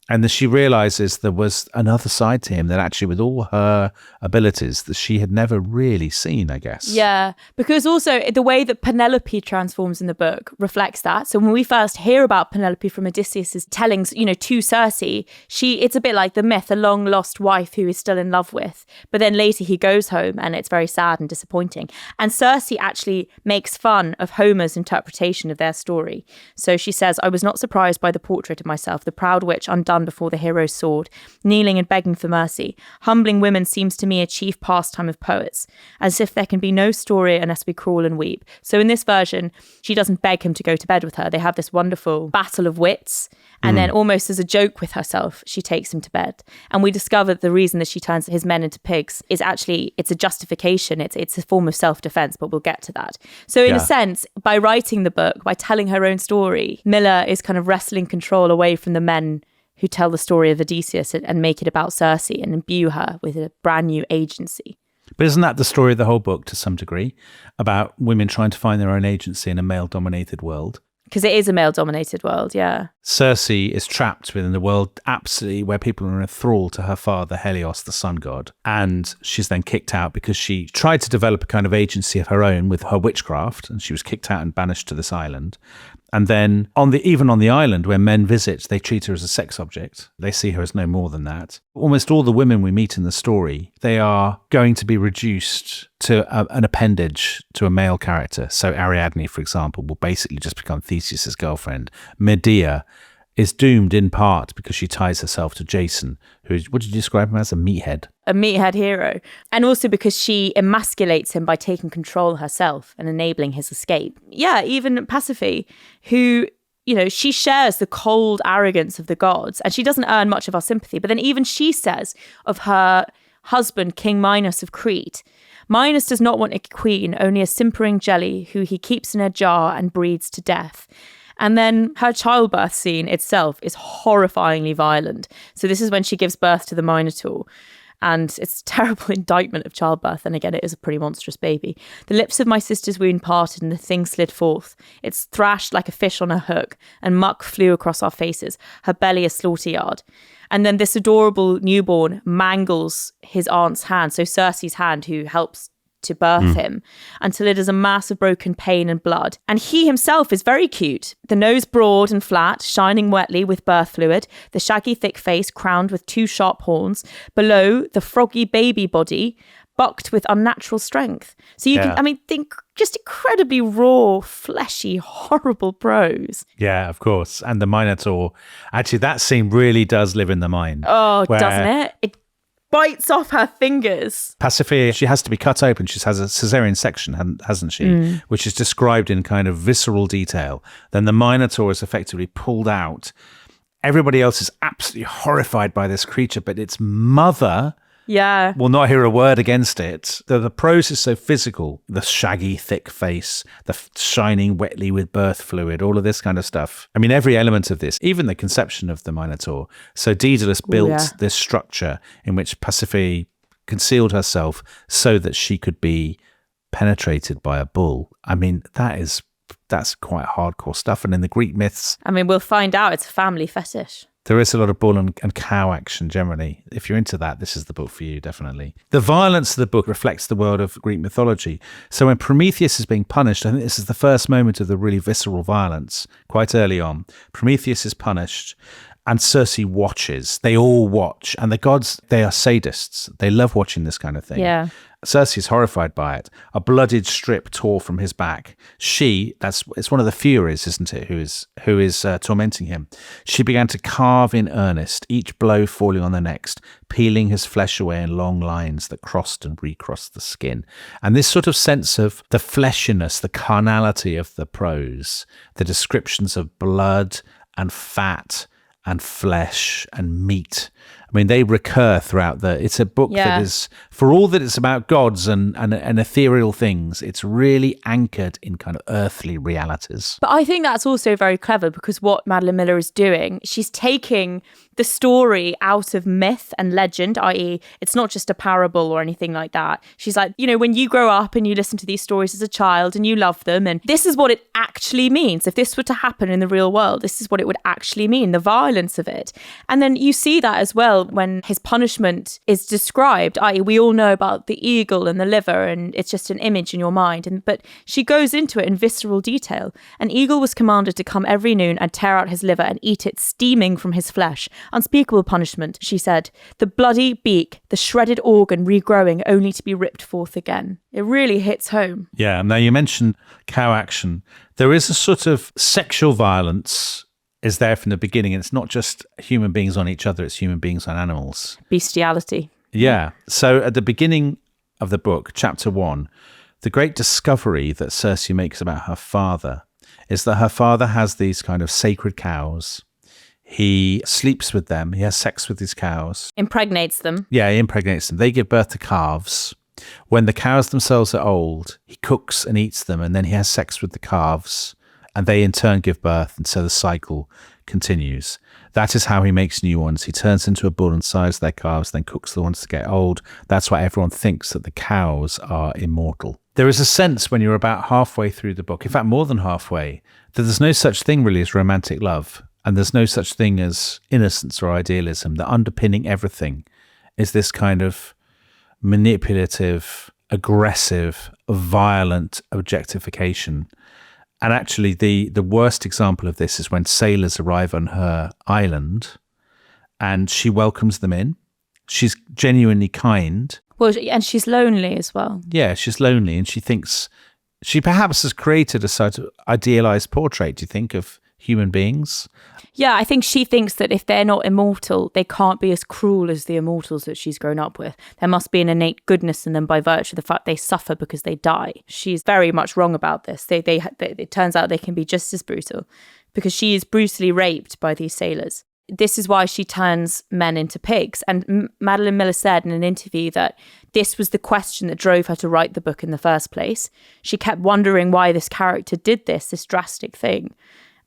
And then she realizes there was another side to him that actually, with all her abilities, that she had never really seen, I guess. Yeah, because also the way that Penelope transforms in the book reflects that. So when we first hear about Penelope from Odysseus's tellings, you know, to Circe, it's a bit like the myth, a long lost wife who is still in love with. But then later he goes home and it's very sad and disappointing. And Circe actually makes fun of Homer's interpretation of their story. So she says, I was not surprised by the portrait of myself, the proud witch undone before the hero's sword, kneeling and begging for mercy. Humbling women seems to me a chief pastime of poets, as if there can be no story unless we crawl and weep. So in this version, she doesn't beg him to go to bed with her. They have this wonderful battle of wits, and then almost as a joke with herself, she takes him to bed. And we discover the reason that she turns his men into pigs is actually, it's a justification. It's a form of self-defense, but we'll get to that. So in a sense, by writing the book, by telling her own story, Miller is kind of wresting control away from the men who tell the story of Odysseus and make it about Circe and imbue her with a brand new agency. But isn't that the story of the whole book to some degree, about women trying to find their own agency in a male-dominated world? Because it is a male-dominated world, yeah. Circe is trapped within the world absolutely where people are in thrall to her father, Helios, the sun god. And she's then kicked out because she tried to develop a kind of agency of her own with her witchcraft, and she was kicked out and banished to this island. And then even on the island where men visit, they treat her as a sex object. They see her as no more than that. Almost all the women we meet in the story, they are going to be reduced to an appendage to a male character. So Ariadne, for example, will basically just become Theseus's girlfriend. Medea is doomed in part because she ties herself to Jason, who is, what did you describe him as? A meathead. A meathead hero. And also because she emasculates him by taking control herself and enabling his escape. Yeah, even Pasiphae, who, you know, she shares the cold arrogance of the gods and she doesn't earn much of our sympathy. But then even she says of her husband, King Minos of Crete, Minos does not want a queen, only a simpering jelly who he keeps in a jar and breeds to death. And then her childbirth scene itself is horrifyingly violent. So this is when she gives birth to the Minotaur. And it's a terrible indictment of childbirth. And again, it is a pretty monstrous baby. The lips of my sister's wound parted and the thing slid forth. It's thrashed like a fish on a hook and muck flew across our faces. Her belly a slaughter yard. And then this adorable newborn mangles his aunt's hand. So Circe's hand, who helps to birth him, until it is a mass of broken pain and blood. And he himself is very cute. The nose broad and flat, shining wetly with birth fluid, the shaggy thick face crowned with two sharp horns, below the froggy baby body, bucked with unnatural strength. So you can, I mean, think just incredibly raw, fleshy, horrible prose. Yeah, of course. And the Minotaur, actually that scene really does live in the mind. Oh, doesn't it? It bites off her fingers. Pasiphae, she has to be cut open. She has a cesarean section, hasn't she? Which is described in kind of visceral detail. Then the Minotaur is effectively pulled out. Everybody else is absolutely horrified by this creature, but its mother will not hear a word against it. The prose is so physical. The shaggy, thick face, the shining wetly with birth fluid, all of this kind of stuff. I mean, every element of this, even the conception of the Minotaur. So Daedalus built this structure in which Pasiphae concealed herself so that she could be penetrated by a bull. I mean, that's quite hardcore stuff. And in the Greek myths, I mean, we'll find out it's a family fetish. There is a lot of bull and cow action generally. If you're into that, this is the book for you, definitely. The violence of the book reflects the world of Greek mythology. So when Prometheus is being punished, I think this is the first moment of the really visceral violence, quite early on. Prometheus is punished and Circe watches. They all watch. And the gods, they are sadists. They love watching this kind of thing. Yeah. Circe is horrified by it. A bloodied strip tore from his back. It's one of the Furies, isn't it, who is tormenting him. She began to carve in earnest, each blow falling on the next, peeling his flesh away in long lines that crossed and recrossed the skin. And this sort of sense of the fleshiness, the carnality of the prose, the descriptions of blood and fat and flesh and meat. I mean, they recur throughout it's a book that is, for all that it's about gods and ethereal things, it's really anchored in kind of earthly realities. But I think that's also very clever because what Madeline Miller is doing, she's taking the story out of myth and legend, i.e. it's not just a parable or anything like that. She's like, you know, when you grow up and you listen to these stories as a child and you love them, and this is what it actually means. If this were to happen in the real world, this is what it would actually mean, the violence of it. And then you see that as well when his punishment is described, i.e. we all know about the eagle and the liver and it's just an image in your mind. But she goes into it in visceral detail. An eagle was commanded to come every noon and tear out his liver and eat it steaming from his flesh. Unspeakable punishment, she said. The bloody beak, the shredded organ regrowing only to be ripped forth again. It really hits home. Yeah, now you mentioned cow action. There is a sort of sexual violence is there from the beginning. It's not just human beings on each other, it's human beings on animals. Bestiality. Yeah. So at the beginning of the book, chapter 1, the great discovery that Circe makes about her father is that her father has these kind of sacred cows. He sleeps with them. He has sex with these cows. Impregnates them. Yeah, he impregnates them. They give birth to calves. When the cows themselves are old, he cooks and eats them, and then he has sex with the calves, and they in turn give birth, and so the cycle continues. That is how he makes new ones. He turns into a bull and sires their calves, then cooks the ones to get old. That's why everyone thinks that the cows are immortal. There is a sense when you're about halfway through the book, in fact more than halfway, that there's no such thing really as romantic love, and there's no such thing as innocence or idealism. That underpinning everything is this kind of manipulative, aggressive, violent objectification. And actually, the worst example of this is when sailors arrive on her island and she welcomes them in. She's genuinely kind. Well, and she's lonely as well. Yeah, she's lonely, and she thinks she perhaps has created a sort of idealized portrait, do you think, of human beings? Yeah, I think she thinks that if they're not immortal, they can't be as cruel as the immortals that she's grown up with. There must be an innate goodness in them by virtue of the fact they suffer because they die. She's very much wrong about this. It turns out they can be just as brutal because she is brutally raped by these sailors. This is why she turns men into pigs. And Madeline Miller said in an interview that this was the question that drove her to write the book in the first place. She kept wondering why this character did this drastic thing.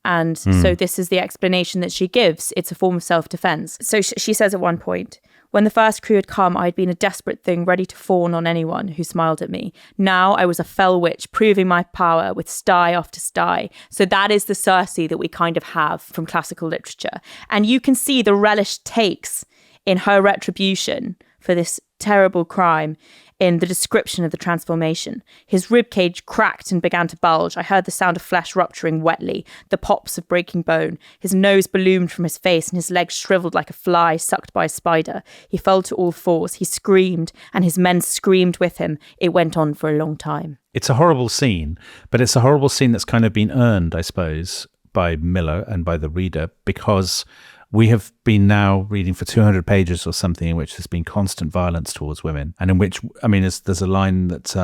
And so this is the explanation that she gives. It's a form of self-defense. So she says at one point, when the first crew had come, I had been a desperate thing ready to fawn on anyone who smiled at me. Now I was a fell witch, proving my power with sty after sty. So that is the Circe that we kind of have from classical literature. And you can see the relish takes in her retribution for this terrible crime in the description of the transformation. His ribcage cracked and began to bulge. I heard the sound of flesh rupturing wetly, the pops of breaking bone. His nose ballooned from his face and his legs shriveled like a fly sucked by a spider. He fell to all fours. He screamed and his men screamed with him. It went on for a long time. It's a horrible scene, but it's a horrible scene that's kind of been earned, I suppose, by Miller and by the reader, because we have been now reading for 200 pages or something in which there's been constant violence towards women, and in which, I mean, there's a line that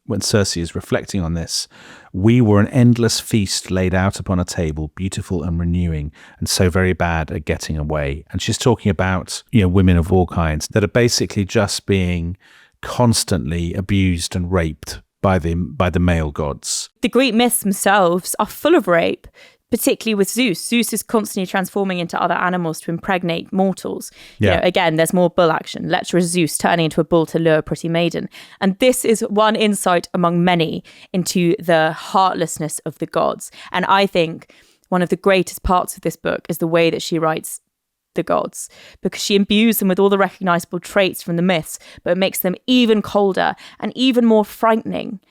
when Circe is reflecting on this, we were an endless feast laid out upon a table, beautiful and renewing, and so very bad at getting away. And she's talking about, women of all kinds that are basically just being constantly abused and raped by the male gods. The Greek myths themselves are full of rape, particularly with Zeus. Zeus is constantly transforming into other animals to impregnate mortals. Yeah. Again, there's more bull action. Lecherous Zeus turning into a bull to lure a pretty maiden. And this is one insight among many into the heartlessness of the gods. And I think one of the greatest parts of this book is the way that she writes the gods, because she imbues them with all the recognizable traits from the myths, but makes them even colder and even more frightening.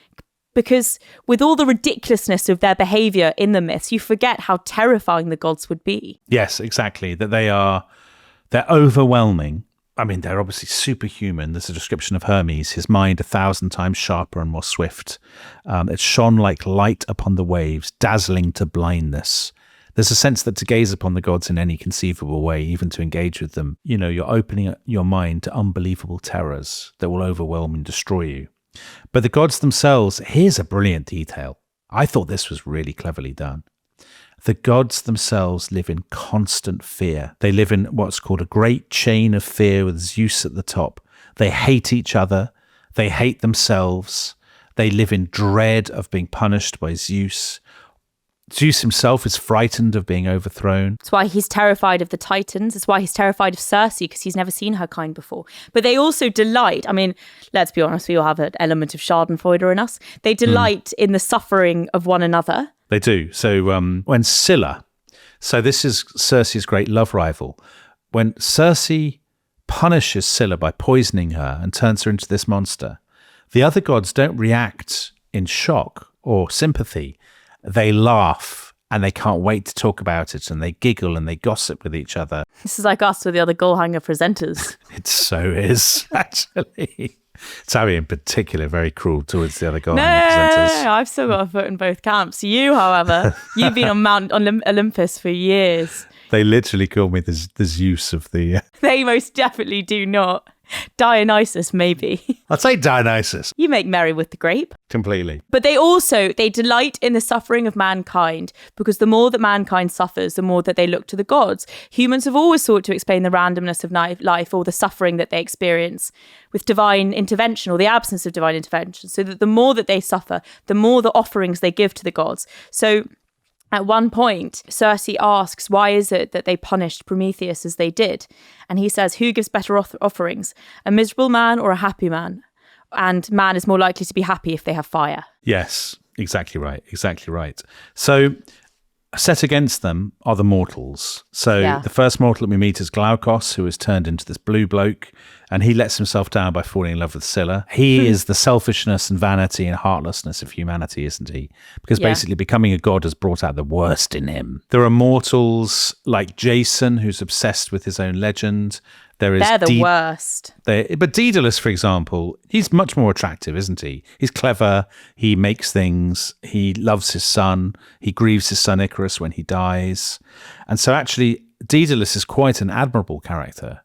Because with all the ridiculousness of their behavior in the myths, you forget how terrifying the gods would be. Yes, exactly. That they're overwhelming. I mean, they're obviously superhuman. There's a description of Hermes, his mind 1,000 times sharper and more swift. It shone like light upon the waves, dazzling to blindness. There's a sense that to gaze upon the gods in any conceivable way, even to engage with them, you're opening your mind to unbelievable terrors that will overwhelm and destroy you. But the gods themselves, here's a brilliant detail. I thought this was really cleverly done. The gods themselves live in constant fear. They live in what's called a great chain of fear with Zeus at the top. They hate each other. They hate themselves. They live in dread of being punished by Zeus. Zeus himself is frightened of being overthrown. That's why he's terrified of the Titans. It's why he's terrified of Circe, because he's never seen her kind before. But they also delight, I mean, let's be honest, we all have an element of schadenfreude in us. They delight in the suffering of one another. They do. So when Scylla, so this is Circe's great love rival, when Circe punishes Scylla by poisoning her and turns her into this monster, the other gods don't react in shock or sympathy. They laugh and they can't wait to talk about it, and they giggle and they gossip with each other. This is like us with the other Goalhanger presenters. It so is, actually. Tabby in particular, very cruel towards the other guy. No, presenters. I've still got a foot in both camps. You, however, you've been on Mount Olympus for years. They literally call me the Zeus of the... They most definitely do not. Dionysus, maybe. I'd say Dionysus. You make merry with the grape. Completely. But they delight in the suffering of mankind, because the more that mankind suffers, the more that they look to the gods. Humans have always sought to explain the randomness of life or the suffering that they experience with divine intervention or the absence of divine intervention, so that the more that they suffer, the more the offerings they give to the gods. So at one point, Circe asks, why is it that they punished Prometheus as they did? And he says, who gives better offerings, a miserable man or a happy man? And man is more likely to be happy if they have fire. Yes, exactly right. Exactly right. So set against them are the mortals. So the first mortal that we meet is Glaucus, who is turned into this blue bloke, and he lets himself down by falling in love with Scylla. He is the selfishness and vanity and heartlessness of humanity, isn't he? Because basically becoming a god has brought out the worst in him. There are mortals like Jason, who's obsessed with his own legend. They're the worst. But Daedalus, for example, he's much more attractive, isn't he? He's clever. He makes things. He loves his son. He grieves his son Icarus when he dies. And so actually, Daedalus is quite an admirable character.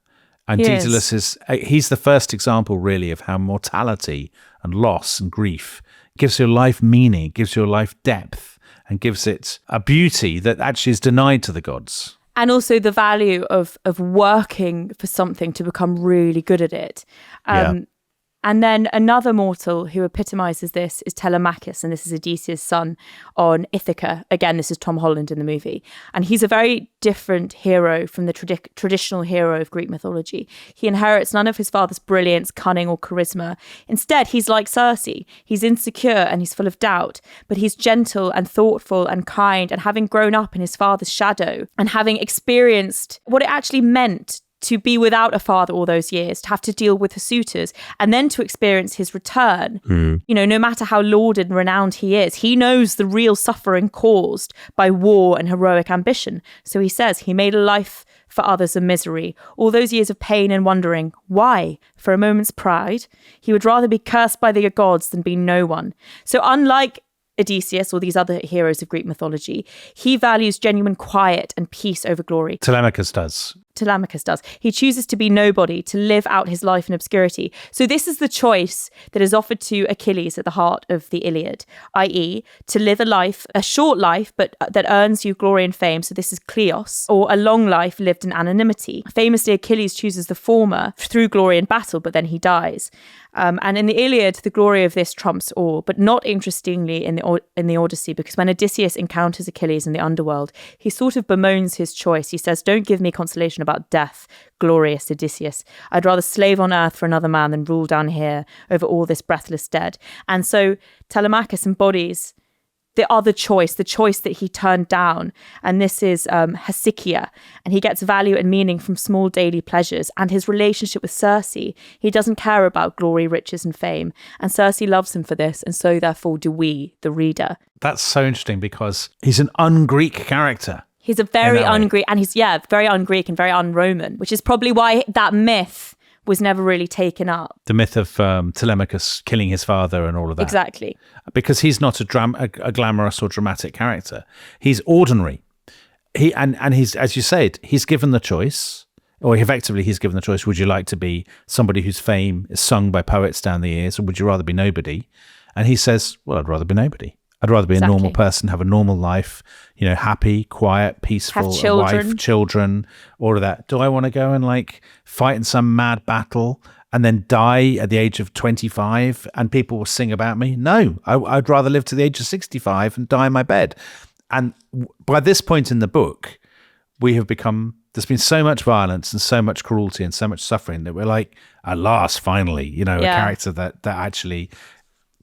And Daedalus he's the first example, really, of how mortality and loss and grief gives your life meaning, gives your life depth, and gives it a beauty that actually is denied to the gods. And also the value of working for something to become really good at it. And then another mortal who epitomizes this is Telemachus, and this is Odysseus' son on Ithaca. Again, this is Tom Holland in the movie. And he's a very different hero from the traditional hero of Greek mythology. He inherits none of his father's brilliance, cunning, or charisma. Instead, he's like Circe. He's insecure and he's full of doubt, but he's gentle and thoughtful and kind, and having grown up in his father's shadow and having experienced what it actually meant to be without a father all those years, to have to deal with the suitors, and then to experience his return. You know, no matter how lauded and renowned he is, he knows the real suffering caused by war and heroic ambition. So he says he made a life for others a misery. All those years of pain and wondering, why? For a moment's pride? He would rather be cursed by the gods than be no one. So unlike Odysseus or these other heroes of Greek mythology, he values genuine quiet and peace over glory. Telemachus does. He chooses to be nobody, to live out his life in obscurity. So this is the choice that is offered to Achilles at the heart of the Iliad, i.e. to live a short life, but that earns you glory and fame. So this is Kleos, or a long life lived in anonymity. Famously, Achilles chooses the former through glory in battle, but then he dies. And in the Iliad, the glory of this trumps all, but not interestingly in the Odyssey, because when Odysseus encounters Achilles in the underworld, he sort of bemoans his choice. He says, don't give me consolation about death, glorious Odysseus. I'd rather slave on earth for another man than rule down here over all this breathless dead. And so Telemachus embodies the other choice, the choice that he turned down. And this is hesychia. And he gets value and meaning from small daily pleasures. And his relationship with Circe, he doesn't care about glory, riches and fame. And Circe loves him for this. And so therefore do we, the reader. That's so interesting because he's an un-Greek character. He's a very un-Greek, and he's, very un-Greek and very un-Roman, which is probably why that myth was never really taken up. The myth of Telemachus killing his father and all of that. Exactly. Because he's not a glamorous or dramatic character. He's ordinary. He's, as you said, he's given the choice, or effectively he's given the choice, would you like to be somebody whose fame is sung by poets down the ears, or would you rather be nobody? And he says, well, I'd rather be nobody. I'd rather be a normal person, have a normal life, happy, quiet, peaceful, a wife, children, all of that. Do I want to go and fight in some mad battle and then die at the age of 25 and people will sing about me? No, I'd rather live to the age of 65 and die in my bed. And by this point in the book, there's been so much violence and so much cruelty and so much suffering that we're like, at last, finally, a character that actually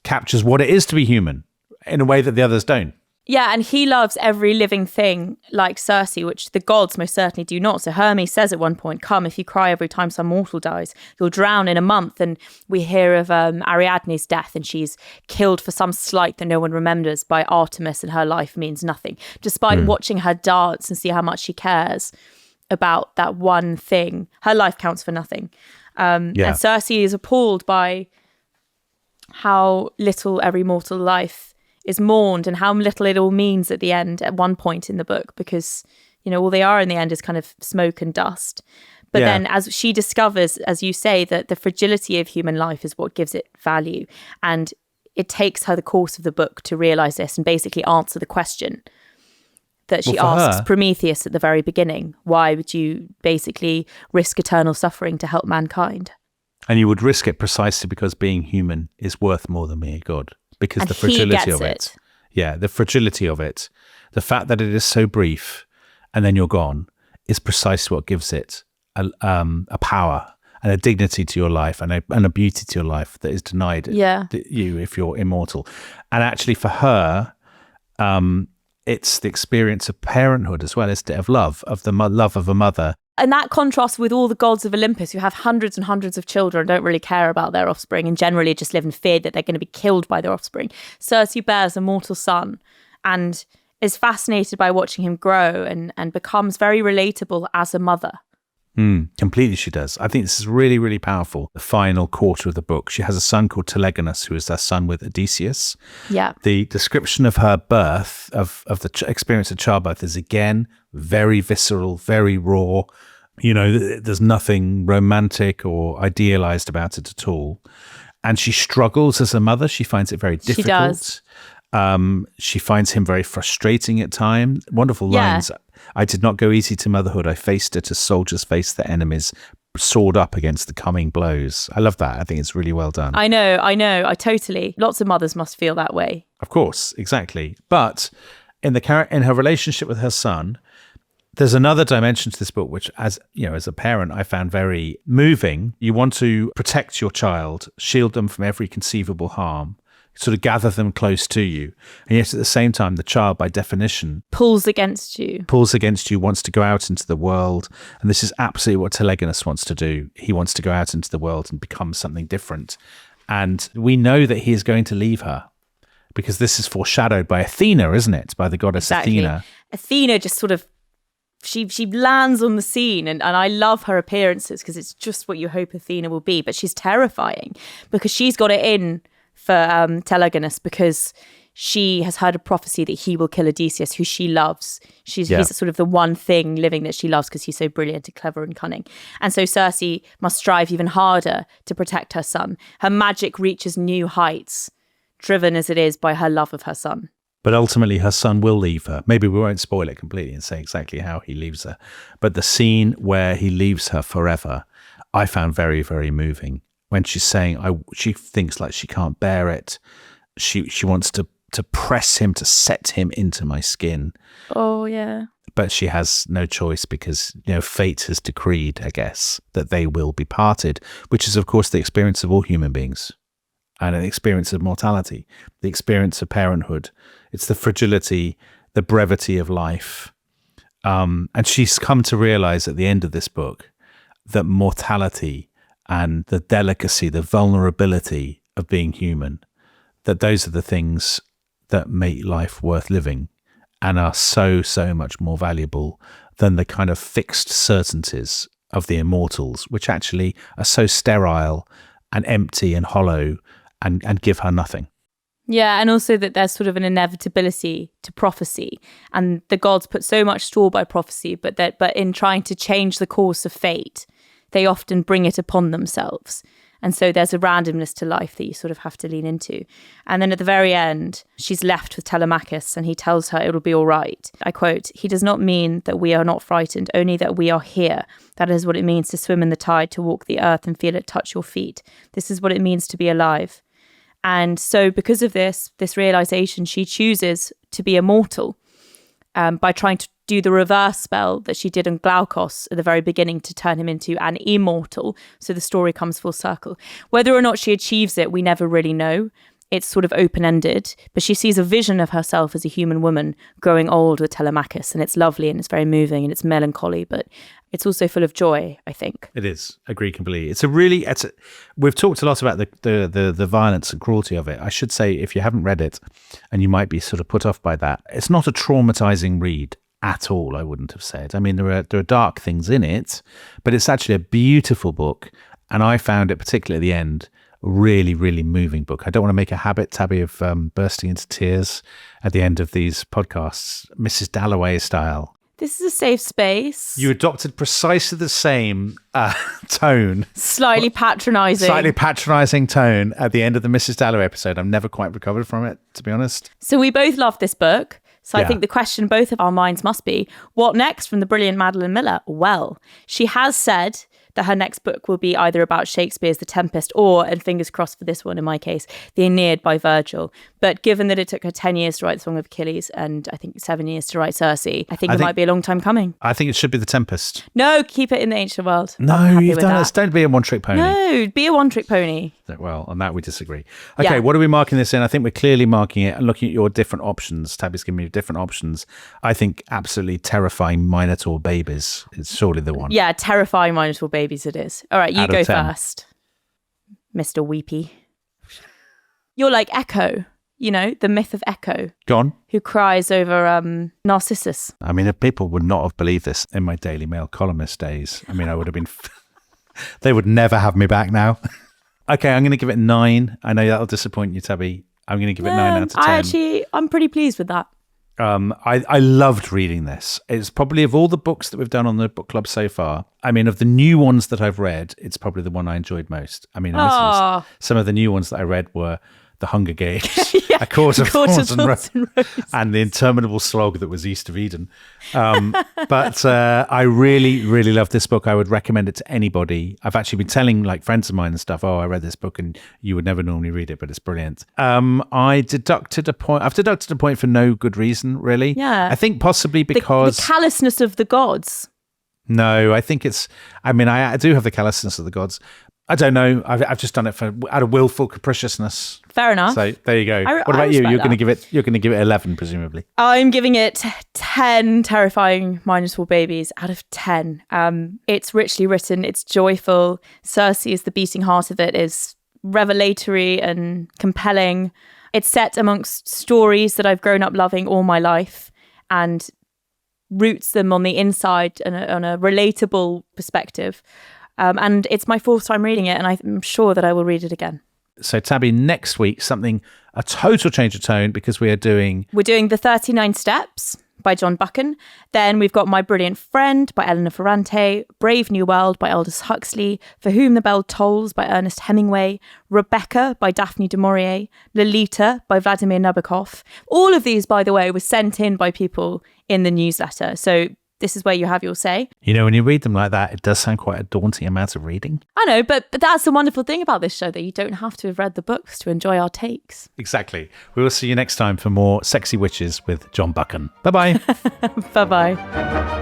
captures what it is to be human in a way that the others don't. Yeah, and he loves every living thing like Circe, which the gods most certainly do not. So Hermes says at one point, come, if you cry every time some mortal dies, you'll drown in a month. And we hear of Ariadne's death, and she's killed for some slight that no one remembers by Artemis, and her life means nothing, despite watching her dance and see how much she cares about that one thing. Her life counts for nothing. And Circe is appalled by how little every mortal life is mourned and how little it all means at the end at one point in the book, because, all they are in the end is kind of smoke and dust. But then as she discovers, as you say, that the fragility of human life is what gives it value. And it takes her the course of the book to realise this and basically answer the question that she asks Prometheus at the very beginning. Why would you basically risk eternal suffering to help mankind? And you would risk it precisely because being human is worth more than being a god. Because the fragility of it. Yeah, the fragility of it. The fact that it is so brief and then you're gone is precisely what gives it a power and a dignity to your life and a beauty to your life that is denied you if you're immortal. And actually for her, it's the experience of parenthood as well, isn't it? Of love, of the love of a mother. And that contrasts with all the gods of Olympus who have hundreds and hundreds of children and don't really care about their offspring and generally just live in fear that they're going to be killed by their offspring. Circe bears a mortal son and is fascinated by watching him grow and becomes very relatable as a mother. Completely she does. I think this is really, really powerful. The final quarter of the book. She has a son called Telemachus, who is their son with Odysseus. Yeah. The description of her birth, of the experience of childbirth is again very visceral, very raw. There's nothing romantic or idealized about it at all. And she struggles as a mother. She finds it very difficult. She does. She finds him very frustrating at times. Wonderful lines. I did not go easy to motherhood. I faced it as soldiers face their enemies, sword up against the coming blows. I love that. I think it's really well done. I know. I totally. Lots of mothers must feel that way. Of course, exactly. But in her relationship with her son, there's another dimension to this book, which, as a parent, I found very moving. You want to protect your child, shield them from every conceivable harm, sort of gather them close to you. And yet at the same time, the child, by definition, pulls against you, wants to go out into the world. And this is absolutely what Telemachus wants to do. He wants to go out into the world and become something different. And we know that he is going to leave her because this is foreshadowed by Athena, isn't it? By the goddess Athena. Athena just sort of, she lands on the scene and I love her appearances because it's just what you hope Athena will be. But she's terrifying because she's got it in for Telemachus because she has heard a prophecy that he will kill Odysseus, who she loves. He's sort of the one thing living that she loves because he's so brilliant and clever and cunning. And so Circe must strive even harder to protect her son. Her magic reaches new heights, driven as it is by her love of her son. But ultimately, her son will leave her. Maybe we won't spoil it completely and say exactly how he leaves her. But the scene where he leaves her forever, I found very, very moving. When she's saying, she thinks like she can't bear it. She wants to press him, to set him into my skin. Oh, yeah. But she has no choice because, fate has decreed, I guess, that they will be parted, which is, of course, the experience of all human beings and an experience of mortality, the experience of parenthood. It's the fragility, the brevity of life. And she's come to realize at the end of this book that mortality and the delicacy, the vulnerability of being human, that those are the things that make life worth living and are so, so much more valuable than the kind of fixed certainties of the immortals, which actually are so sterile and empty and hollow and give her nothing. Yeah, and also that there's sort of an inevitability to prophecy, and the gods put so much store by prophecy, but in trying to change the course of fate, they often bring it upon themselves. And so there's a randomness to life that you sort of have to lean into. And then at the very end, she's left with Telemachus and he tells her it'll be all right. I quote, "He does not mean that we are not frightened, only that we are here. That is what it means to swim in the tide, to walk the earth and feel it touch your feet. This is what it means to be alive." And so because of this realization, she chooses to be immortal by trying to do the reverse spell that she did on Glaucus at the very beginning to turn him into an immortal. So the story comes full circle. Whether or not she achieves it, we never really know. It's sort of open-ended, but she sees a vision of herself as a human woman growing old with Telemachus, and it's lovely and it's very moving and it's melancholy, but it's also full of joy, I think. It is. Agree completely. We've talked a lot about the violence and cruelty of it. I should say, if you haven't read it and you might be sort of put off by that, it's not a traumatizing read at all, I wouldn't have said. I mean, there are dark things in it, but it's actually a beautiful book, and I found it, particularly at the end, really, really moving book. I don't want to make a habit, Tabby, of bursting into tears at the end of these podcasts, Mrs. Dalloway style. This is a safe space. You adopted precisely the same tone. Slightly patronising tone at the end of the Mrs. Dalloway episode. I've never quite recovered from it, to be honest. So we both love this book. So Yeah. I think the question both of our minds must be, what next from the brilliant Madeline Miller? Well, she has said that her next book will be either about Shakespeare's The Tempest or, and fingers crossed for this one in my case, The Aeneid by Virgil. But given that it took her 10 years to write The Song of Achilles and I think 7 years to write Circe, I think it might be a long time coming. I think it should be The Tempest. No, keep it in the ancient world. No, you've done this. Don't be a one-trick pony. No, be a one-trick pony. Well, on that we disagree. Okay, What are we marking this in? I think we're clearly marking it and looking at your different options. Tabby's giving me different options. I think absolutely terrifying Minotaur babies is surely the one. Yeah, terrifying Minotaur babies it is. All right, you go first, Mr. Weepy. You're like Echo, the myth of Echo. Go on. Who cries over Narcissus. I mean, if people would not have believed this in my Daily Mail columnist days, I mean, I would have been... They would never have me back now. Okay, I'm going to give it 9. I know that'll disappoint you, Tabby. I'm going to give it 9 out of 10. I'm pretty pleased with that. I loved reading this. It's probably, of all the books that we've done on the book club so far, I mean, of the new ones that I've read, it's probably the one I enjoyed most. I mean, some of the new ones that I read were The Hunger Games, A Court of Thorns and Roses, and The Interminable Slog that was East of Eden. But I really, really love this book. I would recommend it to anybody. I've actually been telling friends of mine and stuff, I read this book and you would never normally read it, but it's brilliant. I've deducted a point for no good reason, really. Yeah. I think possibly because... The callousness of the gods. No, I think it's... I mean, I do have the callousness of the gods. I don't know. I've just done it out of willful capriciousness. Fair enough. So there you go. What about you? You're going to give it 11, presumably. I'm giving it 10 terrifying Minotaur babies out of 10. It's richly written. It's joyful. Circe is the beating heart of it. Is revelatory and compelling. It's set amongst stories that I've grown up loving all my life and roots them on the inside and on a relatable perspective. And it's my 4th time reading it, and I'm sure that I will read it again. So, Tabby, next week, a total change of tone, because we're doing The 39 Steps by John Buchan. Then we've got My Brilliant Friend by Eleanor Ferrante, Brave New World by Aldous Huxley, For Whom the Bell Tolls by Ernest Hemingway, Rebecca by Daphne du Maurier, Lolita by Vladimir Nabokov. All of these, by the way, were sent in by people in the newsletter. So this is where you have your say. When you read them like that, it does sound quite a daunting amount of reading. I know, but that's the wonderful thing about this show, that you don't have to have read the books to enjoy our takes. Exactly. We will see you next time for more Sexy Witches with John Buchan. Bye-bye. Bye-bye.